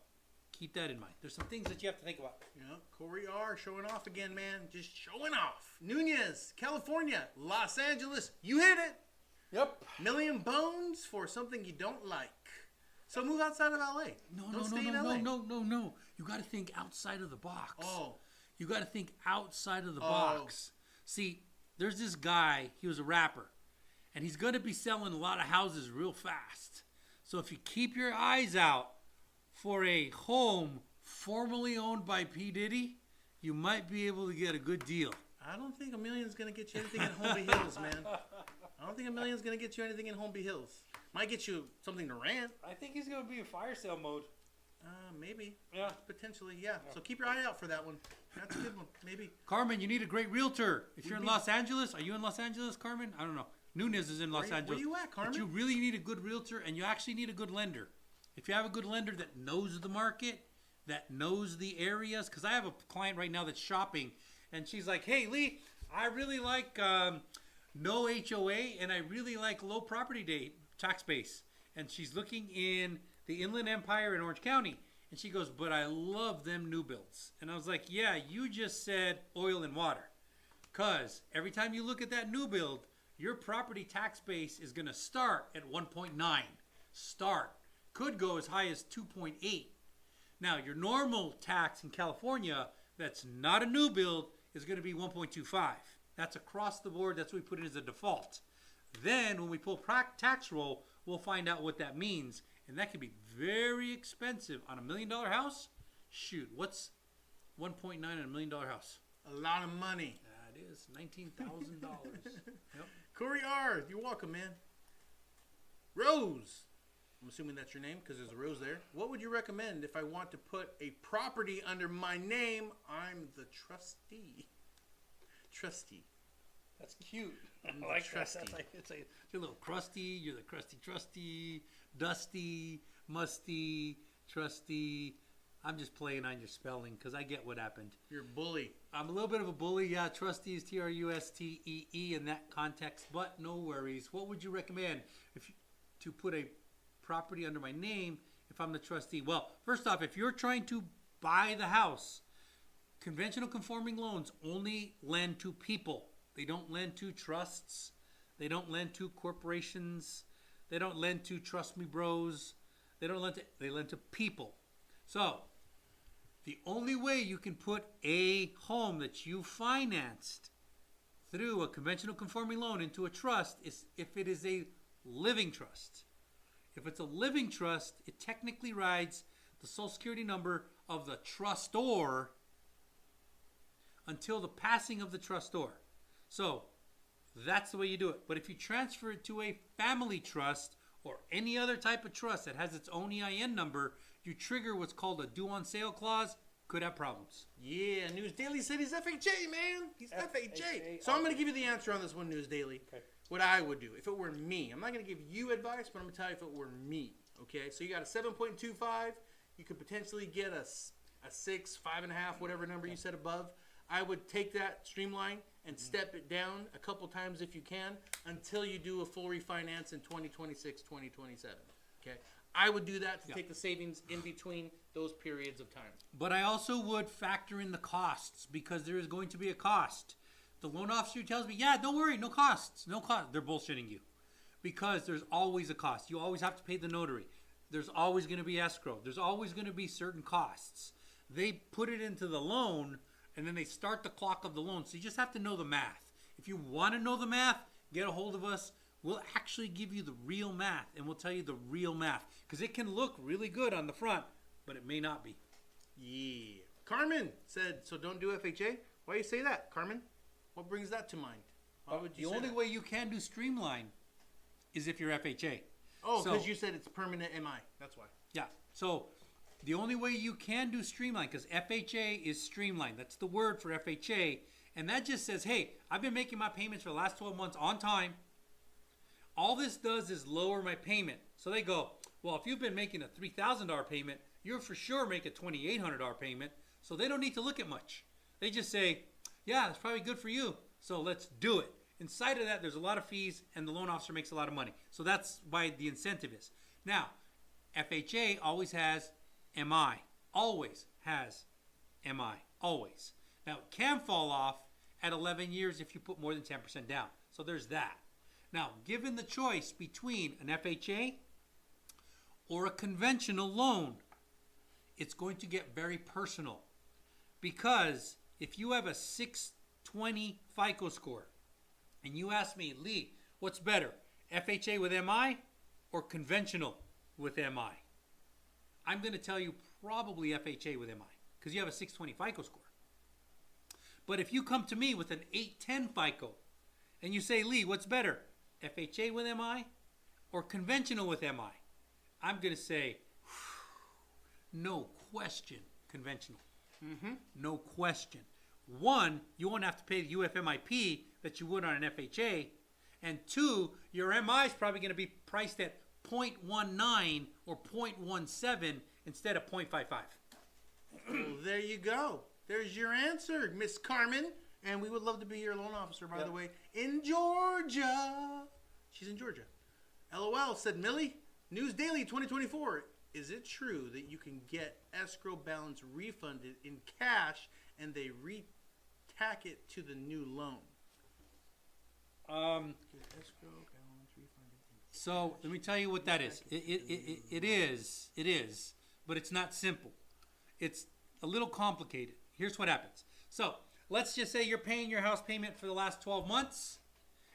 keep that in mind. There's some things that you have to think about. Yeah, Corey R. showing off again, man. Just showing off. Nunez, California, Los Angeles. You hit it. Yep. Million bones for something you don't like. So move outside of LA. No. You got to think outside of the box. Oh. You got to think outside of the box. See, there's this guy, he was a rapper, and he's going to be selling a lot of houses real fast. So if you keep your eyes out for a home formerly owned by P. Diddy, you might be able to get a good deal. I don't think $1 million is going to get you anything in Holmby Hills, man. I don't think $1 million is going to get you anything in Holmby Hills. Might get you something to rent. I think he's going to be in fire sale mode. Maybe. Yeah. Potentially, yeah. So keep your eye out for that one. That's a good one. Maybe. Carmen, you need a great realtor. If you're in Los Angeles, are you in Los Angeles, Carmen? I don't know. Nunez is in Los Angeles. Where you at, Carmen? But you really need a good realtor, and you actually need a good lender. If you have a good lender that knows the market, that knows the areas, because I have a client right now that's shopping, and she's like, hey, Lee, I really like no HOA, and I really like low property tax base. And she's looking in the Inland Empire in Orange County. And she goes, but I love them new builds. And I was like, yeah, you just said oil and water. Because every time you look at that new build, your property tax base is going to start at 1.9. Start. Could go as high as 2.8. Now, your normal tax in California that's not a new build is going to be 1.25. That's across the board. That's what we put in as a default. Then when we pull tax roll, we'll find out what that means. And that can be very expensive on $1 million house. Shoot, what's 1.9 on $1 million house? A lot of money. That is $19,000. Yep. Corey R., you're welcome, man. Rose. I'm assuming that's your name because there's a rose there. What would you recommend if I want to put a property under my name? I'm the trustee. Trustee. That's cute. I'm I like trustee. that. It's like you're a little crusty. You're the crusty trustee. Dusty, musty, trusty. I'm just playing on your spelling because I get what happened. You're a bully. I'm a little bit of a bully. Yeah, trustee is Trustee in that context, but no worries. What would you recommend to put a property under my name if I'm the trustee? Well, first off, if you're trying to buy the house, conventional conforming loans only lend to people. They don't lend to trusts. They don't lend to corporations. They don't lend to trust me bros. They lend to people. So, the only way you can put a home that you financed through a conventional conforming loan into a trust is if it is a living trust. If it's a living trust, it technically rides the Social Security number of the trustor until the passing of the trustor. So, that's the way you do it. But if you transfer it to a family trust or any other type of trust that has its own EIN number, you trigger what's called a due on sale clause, could have problems. Yeah, News Daily said he's FHA, man. He's FHA. So I'm going to give you the answer on this one, News Daily. Okay. What I would do if it were me. I'm not going to give you advice, but I'm going to tell you if it were me. Okay, so you got a 7.25. You could potentially get a 6, 5.5, whatever number you said above. I would take that streamline and step it down a couple times if you can until you do a full refinance in 2026, 2027. Okay, I would do that to take the savings in between those periods of time. But I also would factor in the costs because there is going to be a cost. The loan officer tells me, yeah, don't worry, no costs, no cost. They're bullshitting you because there's always a cost. You always have to pay the notary. There's always going to be escrow. There's always going to be certain costs. They put it into the loan and then they start the clock of the loan. So you just have to know the math. If you want to know the math, get a hold of us. We'll actually give you the real math and we'll tell you the real math because it can look really good on the front, but it may not be. Yeah. Carmen said, so don't do FHA. Why do you say that, Carmen? What brings that to mind? Why would you the say only that? way you can do streamline is if you're FHA. Oh, So- because you said it's permanent MI. That's why. Yeah. So the only way you can do streamline, because FHA is streamline. That's the word for FHA. And that just says, hey, I've been making my payments for the last 12 months on time. All this does is lower my payment. So they go, well, if you've been making a $3,000 payment, you'll for sure make a $2,800 payment. So they don't need to look at much. They just say, yeah, it's probably good for you. So let's do it. Inside of that, there's a lot of fees and the loan officer makes a lot of money. So that's why the incentive is. Now, FHA always has MI. Always has MI. Always. Now, it can fall off at 11 years if you put more than 10% down. So there's that. Now, given the choice between an FHA or a conventional loan, it's going to get very personal. Because if you have a 620 FICO score and you ask me, Lee, what's better, FHA with MI or conventional with MI? I'm going to tell you probably FHA with MI because you have a 620 FICO score. But if you come to me with an 810 FICO and you say, Lee, what's better, FHA with MI or conventional with MI? I'm going to say, no question, conventional. No question. One, you won't have to pay the UFMIP that you would on an FHA. And two, your MI is probably going to be priced at 0.19 or 0.17 instead of 0.55. Well, there you go. There's your answer, Miss Carmen. And we would love to be your loan officer, by the way, in Georgia. She's in Georgia. LOL said, Millie, News Daily 2024. Is it true that you can get escrow balance refunded in cash and they re-tack it to the new loan? Escrow balance refunded in cash. So let me tell you what that is. It is, but it's not simple. It's a little complicated. Here's what happens. So let's just say you're paying your house payment for the last 12 months,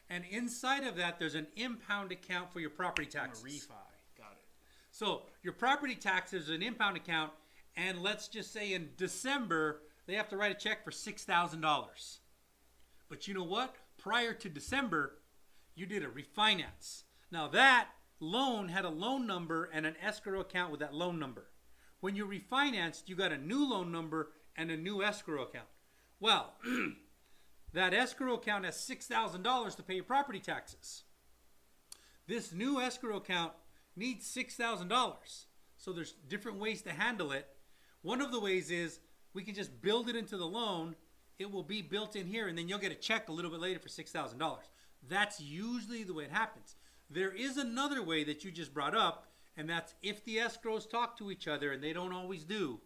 and inside of that there's an impound account for your property taxes. A refi. Got it. So your property taxes is an impound account, and let's just say in December they have to write a check for $6,000. But you know what? Prior to December, you did a refinance. Now that loan had a loan number and an escrow account with that loan number. When you refinanced, you got a new loan number and a new escrow account. Well, that escrow account has $6,000 to pay your property taxes. This new escrow account needs $6,000. So there's different ways to handle it. One of the ways is we can just build it into the loan. It will be built in here, and then you'll get a check a little bit later for $6,000. That's usually the way it happens. There is another way that you just brought up, and that's if the escrows talk to each other, and they don't always do.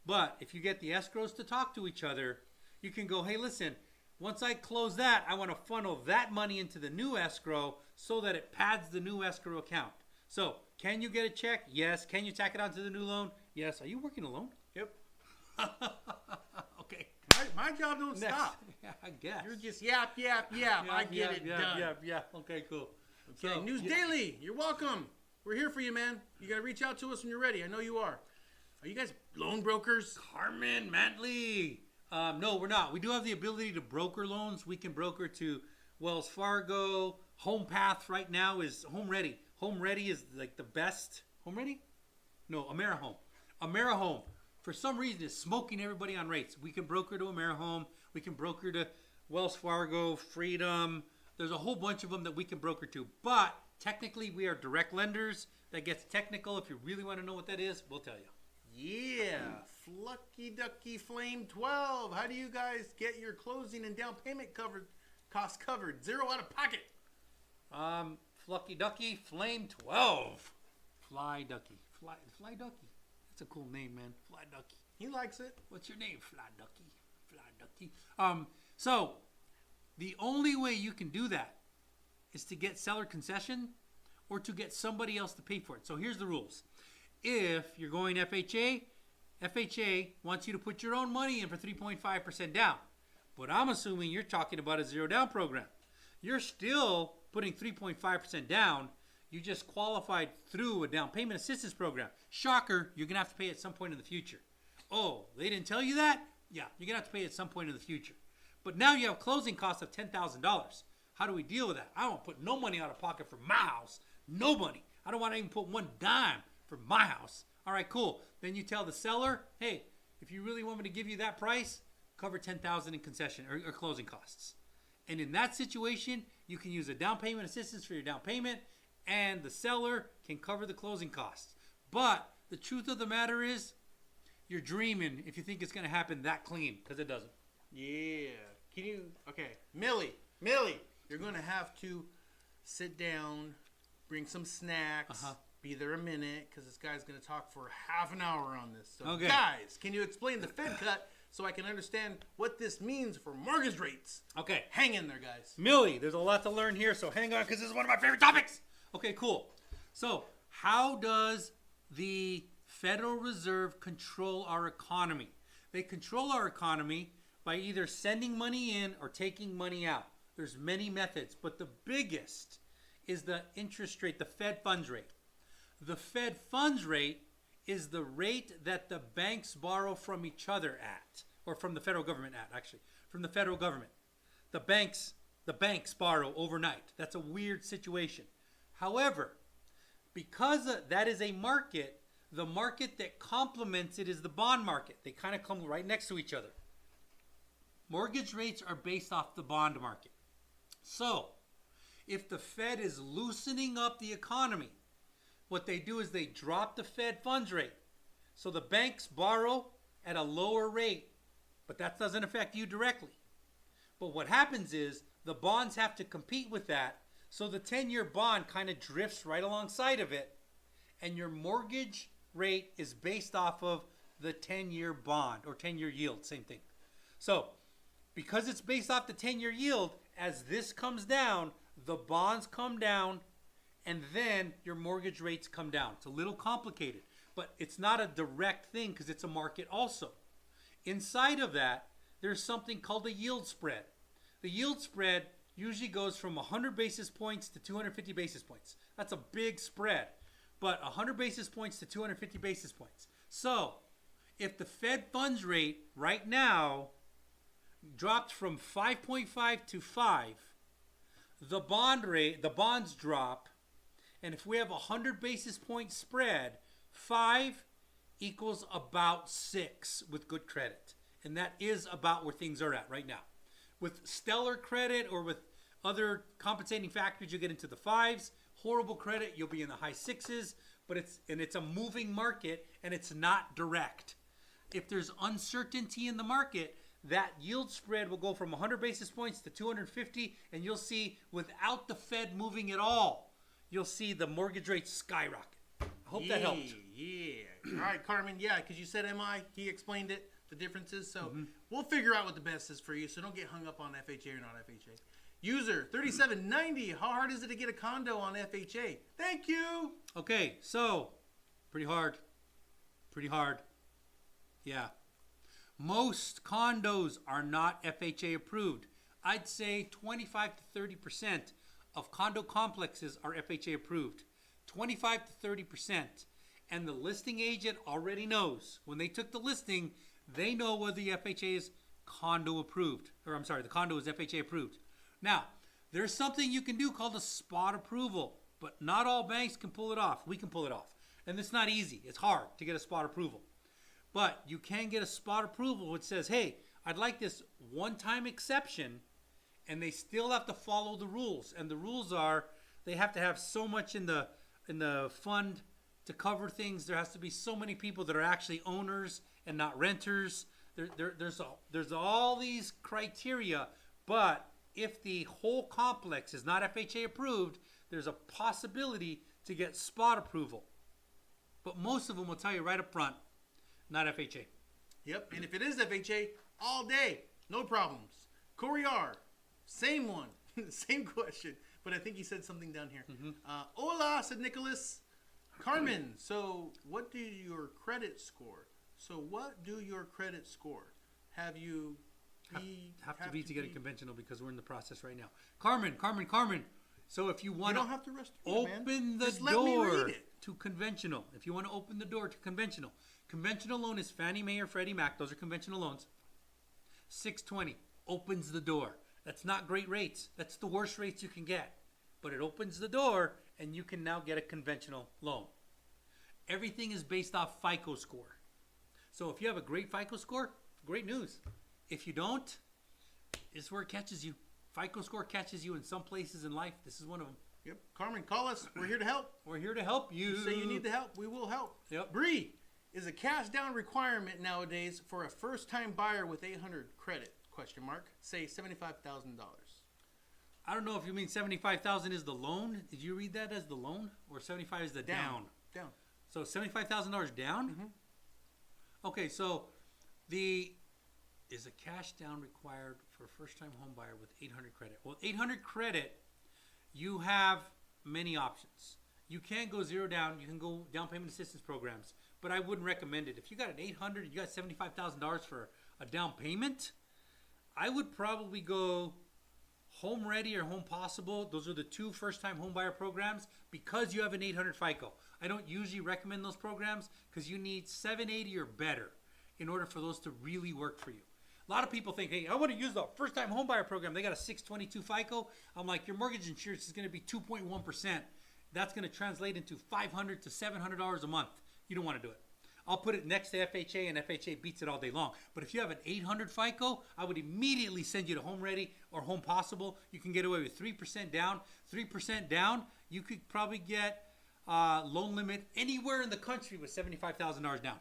But if you get the escrows to talk to each other, you can go, hey, listen, once I close that, I want to funnel that money into the new escrow so that it pads the new escrow account. So, can you get a check? Yes. Can you tack it onto the new loan? Yes. Are you working alone? Yep. Okay. My job don't Next. stop. Yeah, I guess. You're just yap. I get it done. Yeah. Okay, cool. Okay, News Daily, you're welcome. We're here for you, man. You got to reach out to us when you're ready. I know you are. Are you guys loan brokers? Carmen Mantley. No, we're not. We do have the ability to broker loans. We can broker to Wells Fargo. Home Path right now is Home Ready. Home Ready is like the best. Home Ready? No, AmeriHome. AmeriHome, for some reason, is smoking everybody on rates. We can broker to AmeriHome. We can broker to Wells Fargo, Freedom. There's a whole bunch of them that we can broker to. But technically, we are direct lenders. That gets technical. If you really want to know what that is, we'll tell you. Yeah, Flucky Ducky Flame 12. How do you guys get your closing and down payment costs covered? Zero out of pocket. Flucky Ducky Flame 12. Fly Ducky. Fly Ducky. That's a cool name, man. Fly Ducky. He likes it. What's your name? Fly Ducky. Fly Ducky. So the only way you can do that is to get seller concession or to get somebody else to pay for it. So here's the rules. If you're going FHA, FHA wants you to put your own money in for 3.5% down. But I'm assuming you're talking about a zero down program. You're still putting 3.5% down. You just qualified through a down payment assistance program. Shocker, you're going to have to pay at some point in the future. Oh, they didn't tell you that? Yeah, you're going to have to pay at some point in the future. But now you have closing costs of $10,000. How do we deal with that? I don't put no money out of pocket for my house. No money. I don't want to even put one dime for my house. All right, cool. Then you tell the seller, hey, if you really want me to give you that price, cover $10,000 in concession or closing costs. And in that situation, you can use a down payment assistance for your down payment, and the seller can cover the closing costs. But the truth of the matter is, you're dreaming if you think it's going to happen that clean, because it doesn't. Yeah. Can you? Okay, Millie, you're going to have to sit down, bring some snacks. Be there a minute, because this guy's going to talk for half an hour on this. So, okay. Guys, can you explain the Fed cut so I can understand what this means for mortgage rates? Okay. Hang in there, guys. Millie, there's a lot to learn here, so hang on, because this is one of my favorite topics. Okay, cool. So, how does the Federal Reserve control our economy? They control our economy by either sending money in or taking money out. There's many methods, but the biggest is the interest rate, the Fed funds rate. The Fed funds rate is the rate that the banks borrow from each other at, or from the federal government at, actually, from the federal government. The banks borrow overnight. That's a weird situation. However, because that is a market, the market that complements it is the bond market. They kind of come right next to each other. Mortgage rates are based off the bond market. So, if the Fed is loosening up the economy, what they do is they drop the Fed funds rate. So the banks borrow at a lower rate, but that doesn't affect you directly. But what happens is the bonds have to compete with that, so the 10-year bond kind of drifts right alongside of it, and your mortgage rate is based off of the 10-year bond or 10-year yield, same thing. So because it's based off the 10-year yield, as this comes down, the bonds come down, and then your mortgage rates come down. It's a little complicated, but it's not a direct thing because it's a market also. Inside of that, there's something called a yield spread. The yield spread usually goes from 100 basis points to 250 basis points. That's a big spread, but 100 basis points to 250 basis points. So if the Fed funds rate right now dropped from 5.5 to 5, the bonds drop. And if we have a 100 basis point spread, 5 equals about 6 with good credit. And that is about where things are at right now. With stellar credit or with other compensating factors, you get into the 5s. Horrible credit, you'll be in the high 6s. But it's a moving market, and it's not direct. If there's uncertainty in the market, that yield spread will go from 100 basis points to 250, and you'll see without the Fed moving at all, you'll see the mortgage rates skyrocket. I hope that helped. Yeah. All right, Carmen. Yeah, because you said MI. He explained it, the differences. So we'll figure out what the best is for you. So don't get hung up on FHA or not FHA. User 3790. How hard is it to get a condo on FHA? Thank you. Okay, so pretty hard. Pretty hard. Yeah. Most condos are not FHA approved. I'd say 25 to 30% of condo complexes are FHA approved. 25 to 30%. And the listing agent already knows. When they took the listing, they know whether the FHA is condo approved. Or I'm sorry, the condo is FHA approved. Now, there's something you can do called a spot approval. But not all banks can pull it off. We can pull it off. And it's not easy. It's hard to get a spot approval. But you can get a spot approval which says, hey, I'd like this one-time exception, and they still have to follow the rules. And the rules are they have to have so much in the fund to cover things. There has to be so many people that are actually owners and not renters. There's all these criteria, but if the whole complex is not FHA approved, there's a possibility to get spot approval. But most of them will tell you right up front, not FHA. Yep, and if it is FHA, all day, no problems. Corey R, same one, same question, but I think he said something down here. Hola, said Nicholas. Carmen, so what do your credit score? Have you have to be to get a conventional because we're in the process right now. Carmen. So if you want don't have to rest open the door to conventional, if you want to open the door to conventional loan is Fannie Mae or Freddie Mac. Those are conventional loans. 620 opens the door. That's not great rates. That's the worst rates you can get. But it opens the door and you can now get a conventional loan. Everything is based off FICO score. So if you have a great FICO score, great news. If you don't, it's where it catches you. FICO score catches you in some places in life. This is one of them. Yep. Carmen, call us. We're here to help. We're here to help you. You say you need the help, we will help. Yep. Bree, is a cash down requirement nowadays for a first-time buyer with 800 credit? Say $75,000. I don't know if you mean 75,000 is the loan. Did you read that as the loan, or 75 is the down? Down. So $75,000 down. Mm-hmm. Okay, so is a cash down required for a first-time home buyer with 800 credit? Well, 800 credit, you have many options. You can go zero down. You can go down payment assistance programs, but I wouldn't recommend it. If you got an 800, you got $75,000 for a down payment, I would probably go Home Ready or Home Possible. Those are the two first-time home buyer programs because you have an 800 FICO. I don't usually recommend those programs because you need 780 or better in order for those to really work for you. A lot of people think, hey, I want to use the first-time home buyer program. They got a 622 FICO. I'm like, your mortgage insurance is going to be 2.1%. That's going to translate into $500 to $700 a month. You don't want to do it. I'll put it next to FHA, and FHA beats it all day long. But if you have an 800 FICO, I would immediately send you to Home Ready or Home Possible. You can get away with 3% down. 3% down, you could probably get loan limit anywhere in the country with $75,000 down.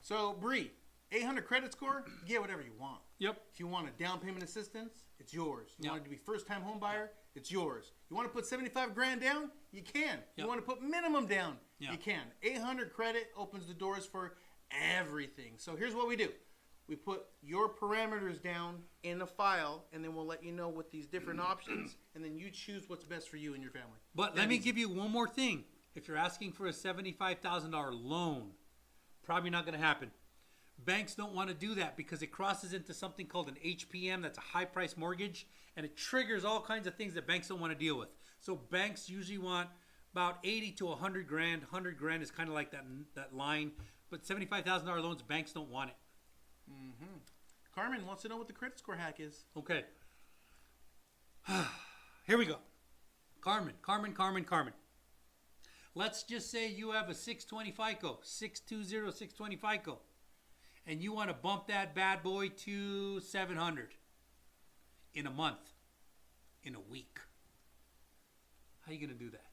So, Bree, 800 credit score, get whatever you want. Yep. If you want a down payment assistance, it's yours. You Yep. want it to be first-time home buyer, it's yours. You want to put 75 grand down, you can. Yep. You want to put minimum down, Yep. you can. 800 credit opens the doors for everything. So here's what we do. We put your parameters down in a file, and then we'll let you know what these different options, and then you choose what's best for you and your family. But let me give you one more thing. If you're asking for a $75,000 loan, probably not going to happen. Banks don't want to do that because it crosses into something called an HPM. That's a high price mortgage, and it triggers all kinds of things that banks don't want to deal with. So banks usually want about 80 to 100 grand. 100 grand is kind of like that line, but $75,000 loans, banks don't want it. Mm-hmm. Carmen wants to know what the credit score hack is. Okay. Here we go. Carmen. Let's just say you have a 620 FICO, 620, 620 FICO, and you want to bump that bad boy to 700 in a month, in a week. How are you going to do that?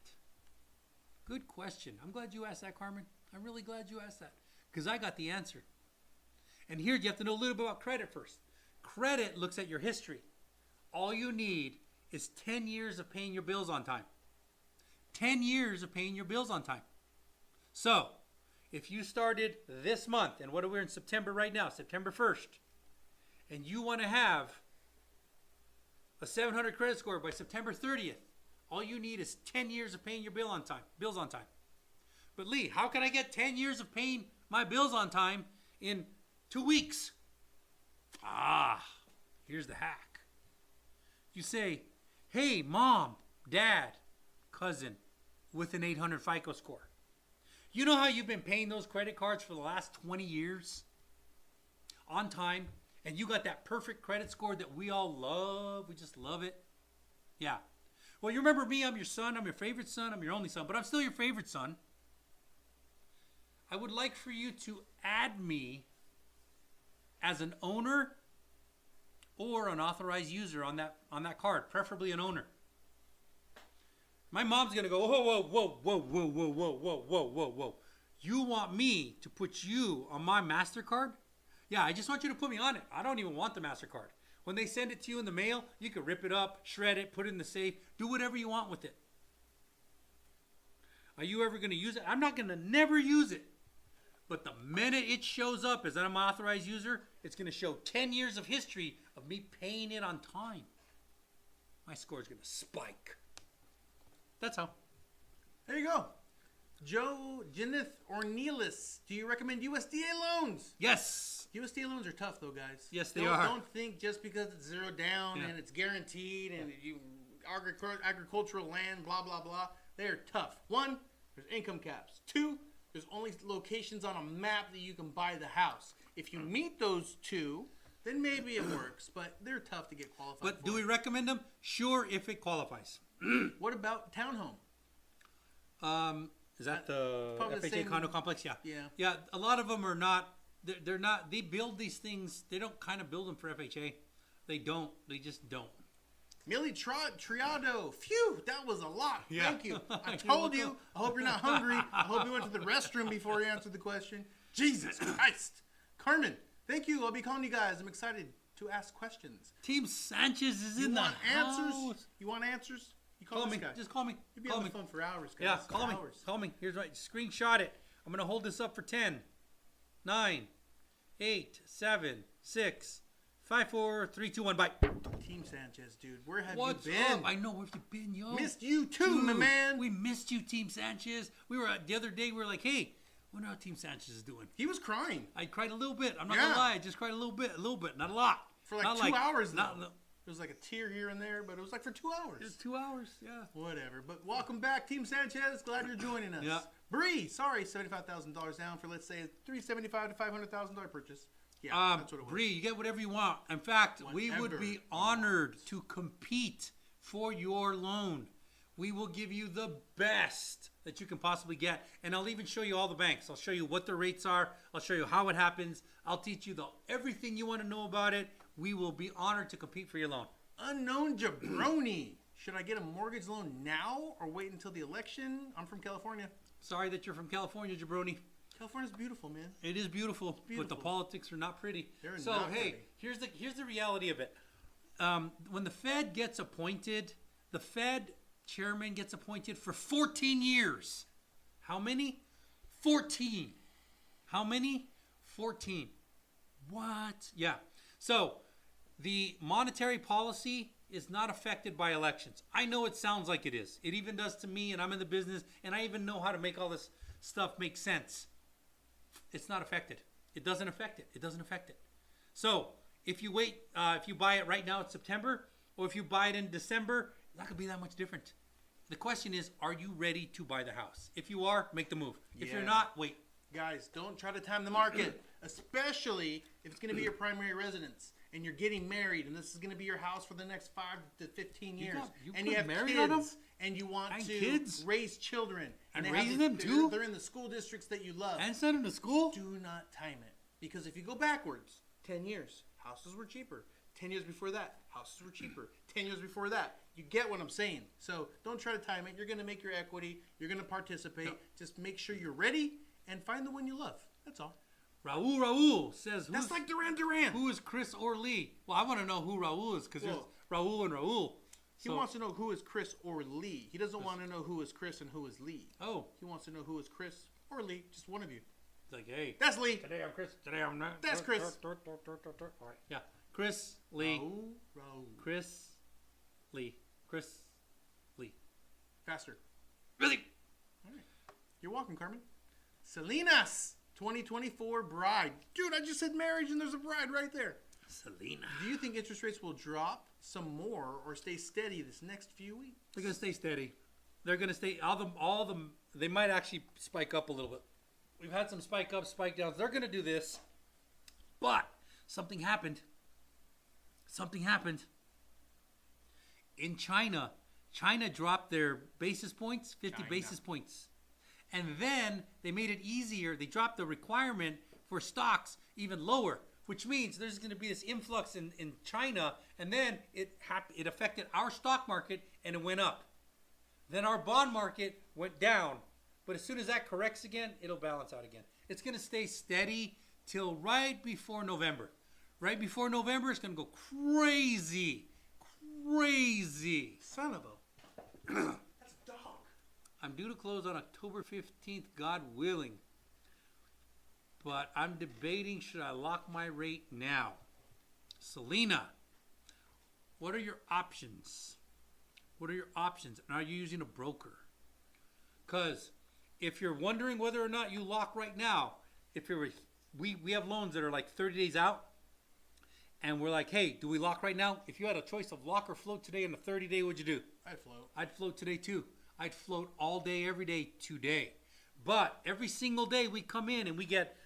Good question. I'm glad you asked that, Carmen. I'm really glad you asked that because I got the answer. And here you have to know a little bit about credit first. Credit looks at your history. All you need is 10 years of paying your bills on time. 10 years of paying your bills on time. So, if you started this month, and what are we in September right now, September 1st, and you want to have a 700 credit score by September 30th, all you need is 10 years of paying your bills on time. But Lee, how can I get 10 years of paying my bills on time in 2 weeks? Here's the hack. You say, hey, mom, dad, cousin with an 800 FICO score. You know how you've been paying those credit cards for the last 20 years on time, and you got that perfect credit score that we all love? We just love it. Yeah. Well, you remember me, I'm your son, I'm your favorite son, I'm your only son, but I'm still your favorite son. I would like for you to add me as an owner or an authorized user on that card, preferably an owner. My mom's gonna go, whoa, whoa, whoa, whoa, whoa, whoa, whoa, whoa, whoa, whoa, whoa. You want me to put you on my MasterCard? Yeah, I just want you to put me on it. I don't even want the MasterCard. When they send it to you in the mail, you can rip it up, shred it, put it in the safe, do whatever you want with it. Are you ever gonna use it? I'm not gonna never use it. But the minute it shows up as I'm an authorized user, it's gonna show 10 years of history of me paying it on time. My score is gonna spike. That's how. There you go. Joe, Jenneth, or Neelis, do you recommend USDA loans? Yes. USDA loans are tough, though, guys. Yes, they are. Don't think just because it's zero down and it's guaranteed and you agricultural land, blah, blah, blah. They are tough. One, there's income caps. Two, there's only locations on a map that you can buy the house. If you meet those two, then maybe it works, but they're tough to get qualified But for. do we recommend them? Sure, if it qualifies. What about townhome? Is that the Probably the FHA same- condo complex? Yeah. Yeah. Yeah, a lot of them are not, they're not, they build these things, they don't kind of build them for FHA. They don't. They just don't. Millie Triado. Phew, that was a lot. Yeah. Thank you. I told you. I hope you're not hungry. I hope you went to the restroom before you answered the question. Jesus Christ. Carmen, thank you. I'll be calling you guys. I'm excited to ask questions. Team Sanchez is You in the want answers? house. You want answers? You Call this me. guy. Just call me. You'd be Call on me. the phone for hours, guys. Yeah, call me. Hours. Call me. Here's right. Screenshot it. I'm going to hold this up for 10, 9, 8, 7, 6, 5, 4, 3, 2, 1. Bye. Team Sanchez, dude. Where have What's you been? up? I know where you've been, yo. Missed you too, my Dude, man. We missed you, Team Sanchez. We were the other day. We were like, hey, I wonder how Team Sanchez is doing. He was crying. I cried a little bit. I'm not Yeah. gonna lie. I just cried a little bit, not a lot. For like Not 2 hours, Not, though. There was like a tear here and there, but it was like for 2 hours. It's 2 hours. Yeah. Whatever. But welcome back, Team Sanchez. Glad you're joining us. Yeah. Bree, sorry, $75,000 down for, let's say, a $375,000 to $500,000 purchase. Yeah, that's what it was. Bree, you get whatever you want. In fact, we would Whatever be you honored to compete for your loan. We will give you the best that you can possibly get. And I'll even show you all the banks. I'll show you what the rates are. I'll show you how it happens. I'll teach you everything you want to know about it. We will be honored to compete for your loan. Unknown Jabroni. Should I get a mortgage loan now or wait until the election? I'm from California. Sorry that you're from California, Jabroni. California's beautiful, man. It is beautiful, but the beautiful. politics are not pretty. They're so not hey, pretty. here's the reality of it. When the Fed gets appointed, the Fed chairman gets appointed for 14 years. How many? 14. How many? 14. What? Yeah. So the monetary policy is not affected by elections. I know it sounds like it is. It even does to me, and I'm in the business, and I even know how to make all this stuff make sense. It's not affected. It doesn't affect it. It doesn't affect it. So if you wait, if you buy it right now, it's September, or if you buy it in December, it's not going to be that much different. The question is, are you ready to buy the house? If you are, make the move. If you're Yeah. not, wait. Guys, don't try to time the market, especially if it's going to be your primary residence and you're getting married and this is going to be your house for the next 5 to 15 years. You and put you have married kids on 'em? and you want And to kids? raise children. And they raising have them too? They're in the school districts that you love. And send them to school? Do not time it. Because if you go backwards, 10 years, houses were cheaper. 10 years before that, houses were cheaper. 10 years before that. You get what I'm saying. So don't try to time it. You're going to make your equity. You're going to participate. No. Just make sure you're ready and find the one you love. That's all. Raul says, That's like Duran. who is Chris or Lee? Well, I want to know who Raul is because there's Well, Raul and Raul. He wants to know who is Chris or Lee. He doesn't want to know who is Chris and who is Lee. Oh, He wants to know who is Chris or Lee. Just one of you. it's like, hey, That's Lee. today I'm Chris, today I'm not. That's Chris. All right. Yeah, Chris, Lee, Raul. Chris, Lee, Chris, Lee. Faster. Really? You're welcome, Carmen. Salinas, 2024 bride. Dude, I just said marriage and there's a bride right there. Selena. Do you think interest rates will drop some more or stay steady this next few weeks? They're gonna stay steady. They're gonna stay. All them. They might actually spike up a little bit. We've had some spike ups, spike downs. They're gonna do this, but something happened. Something happened. In China, China dropped their basis points, 50 China. basis points. And then they made it easier. They dropped the requirement for stocks even lower, which means there's going to be this influx in China. And then it affected our stock market and it went up. Then our bond market went down. But as soon as that corrects again, it'll balance out again. It's going to stay steady till right before November. Right before November, it's going to go crazy. Crazy. Son of a... That's a dog. I'm due to close on October 15th, God willing. But I'm debating, should I lock my rate now? Selena, what are your options? What are your options? And are you using a broker? Because if you're wondering whether or not you lock right now, we have loans that are like 30 days out. And we're like, hey, do we lock right now? If you had a choice of lock or float today in a 30-day, what'd you do? I'd float. I'd float today too. I'd float all day, every day today. But every single day we come in and we get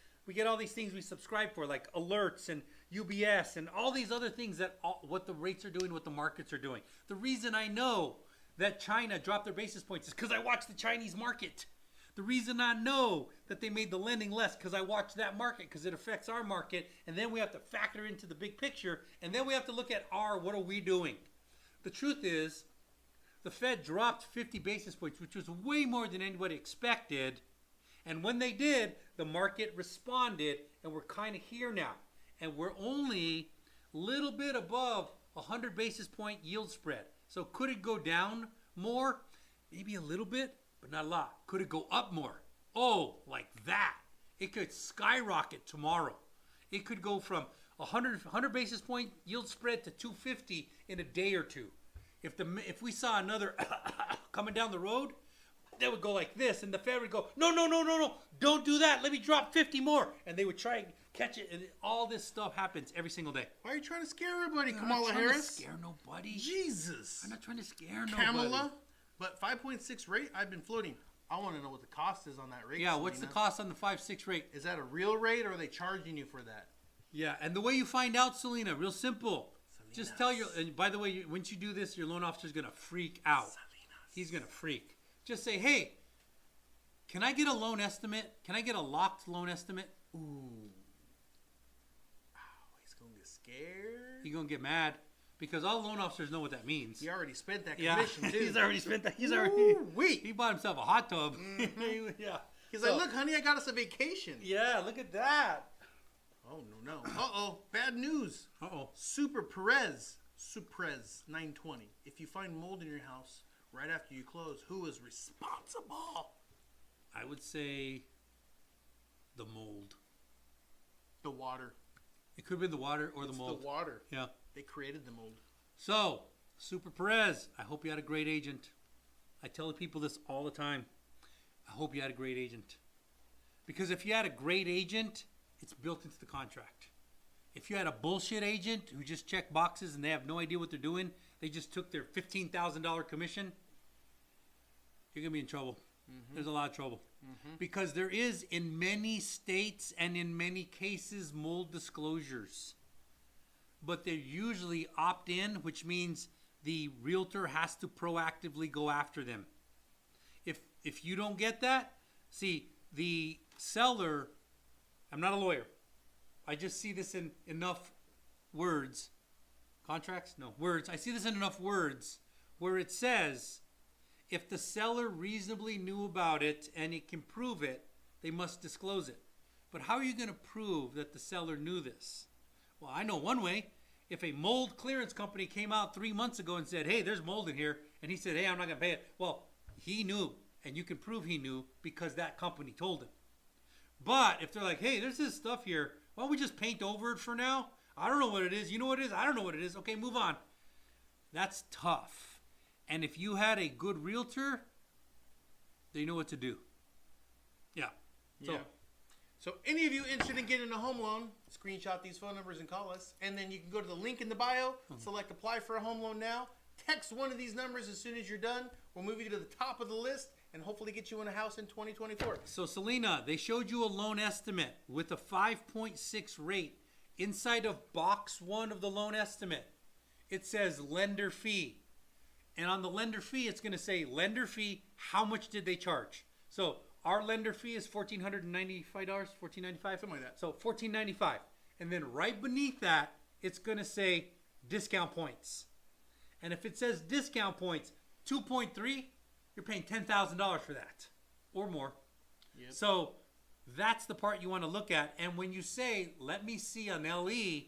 all these things we subscribe for, like alerts and UBS and all these other things what the rates are doing, what the markets are doing. The reason I know that China dropped their basis points is because I watch the Chinese market. The reason I know that they made the lending less because I watch that market because it affects our market. And then we have to factor into the big picture. And then we have to look at what are we doing? The truth is, the Fed dropped 50 basis points, which was way more than anybody expected. And when they did, the market responded, and we're kind of here now. And we're only a little bit above 100 basis point yield spread. So could it go down more? Maybe a little bit, but not a lot. Could it go up more? Oh, like that. It could skyrocket tomorrow. It could go from 100 basis point yield spread to 250 in a day or two. If we saw another coming down the road, they would go like this, and the Fed would go, no, don't do that. Let me drop 50 more. And they would try and catch it, and all this stuff happens every single day. Why are you trying to scare everybody, I'm Kamala not trying Harris? to scare nobody. Jesus. I'm not trying to scare nobody. Kamala? But 5.6 rate, I've been floating. I want to know what the cost is on that rate. Yeah, what's the cost on the 5.6 rate? Is that a real rate, or are they charging you for that? Yeah, and the way you find out, Selena, real simple. Just tell and by the way, once you do this, your loan officer's going to freak out. He's going to freak. Just say, hey, can I get a loan estimate? Can I get a locked loan estimate? Ooh. Oh, he's going to get scared. He's going to get mad because all loan officers know what that means. He already spent that commission, too. He's already spent that. He bought himself a hot tub. Mm-hmm. Yeah. He's like, look, honey, I got us a vacation. Yeah, look at that. Oh, no. Uh-oh. Bad news. Uh-oh. Suprez 920. If you find mold in your house right after you close, who is responsible? I would say the mold. The water. It could be the water or the mold. The water. Yeah. They created the mold. So, Super Perez, I hope you had a great agent. I tell the people this all the time. I hope you had a great agent. Because if you had a great agent, it's built into the contract. If you had a bullshit agent who just checked boxes and they have no idea what they're doing, they just took their $15,000 commission, you're going to be in trouble. Mm-hmm. There's a lot of trouble. Mm-hmm. Because there is, in many states and in many cases, mold disclosures. But they're usually opt-in, which means the realtor has to proactively go after them. If you don't get that, see, the seller, I'm not a lawyer. I just see this in enough words. Contracts? No, words. I see this in enough words where it says, if the seller reasonably knew about it and it can prove it, they must disclose it. But how are you going to prove that the seller knew this? Well, I know one way. If a mold clearance company came out 3 months ago and said, hey, there's mold in here, and he said, hey, I'm not going to pay it. Well, he knew, and you can prove he knew because that company told him. But if they're like, hey, there's this stuff here, why don't we just paint over it for now? I don't know what it is. You know what it is? I don't know what it is. Okay, move on. That's tough. And if you had a good realtor, they know what to do. Yeah. So any of you interested in getting a home loan, screenshot these phone numbers and call us. And then you can go to the link in the bio, select apply for a home loan now. Text one of these numbers as soon as you're done. We'll move you to the top of the list and hopefully get you in a house in 2024. So Selena, they showed you a loan estimate with a 5.6 rate. Inside of box 1 of the loan estimate, it says lender fee. And on the lender fee, it's going to say lender fee, how much did they charge? So our lender fee is $1,495, $1,495, something like that. So $1,495. And then right beneath that, it's going to say discount points. And if it says discount points 2.3, you're paying $10,000 for that or more. Yep. So that's the part you want to look at. And when you say, let me see an LE,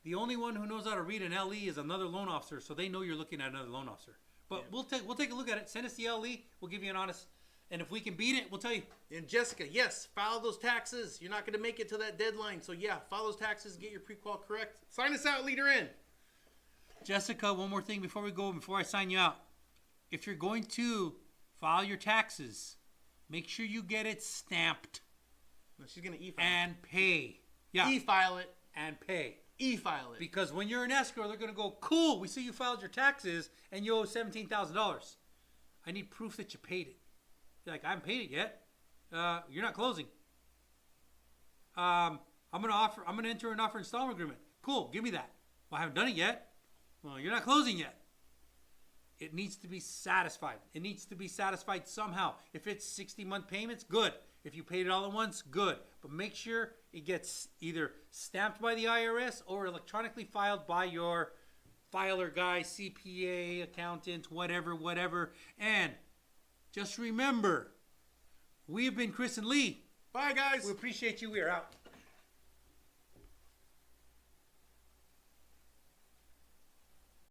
the only one who knows how to read an LE is another loan officer, so they know you're looking at another loan officer. But Yep. we'll take a look at it. Send us the LE. We'll give you an honest, and if we can beat it, we'll tell you. And Jessica, yes, file those taxes. You're not going to make it to that deadline. So yeah, file those taxes, get your pre-qual correct. Sign us out, leader in. Jessica, one more thing before I sign you out. If you're going to file your taxes, make sure you get it stamped. No, she's going to e-file and pay. Yeah. E-file it. And pay. E-file it. Because when you're in escrow, they're going to go, cool, we see you filed your taxes and you owe $17,000. I need proof that you paid it. You're like, I haven't paid it yet. You're not closing. I'm going to enter an offer installment agreement. Cool, give me that. Well, I haven't done it yet. Well, you're not closing yet. It needs to be satisfied. It needs to be satisfied somehow. If it's 60-month payments, good. If you paid it all at once, good. But make sure it gets either stamped by the IRS or electronically filed by your filer guy, CPA, accountant, whatever. And just remember, we've been Chris and Lee. Bye, guys. We appreciate you. We are out.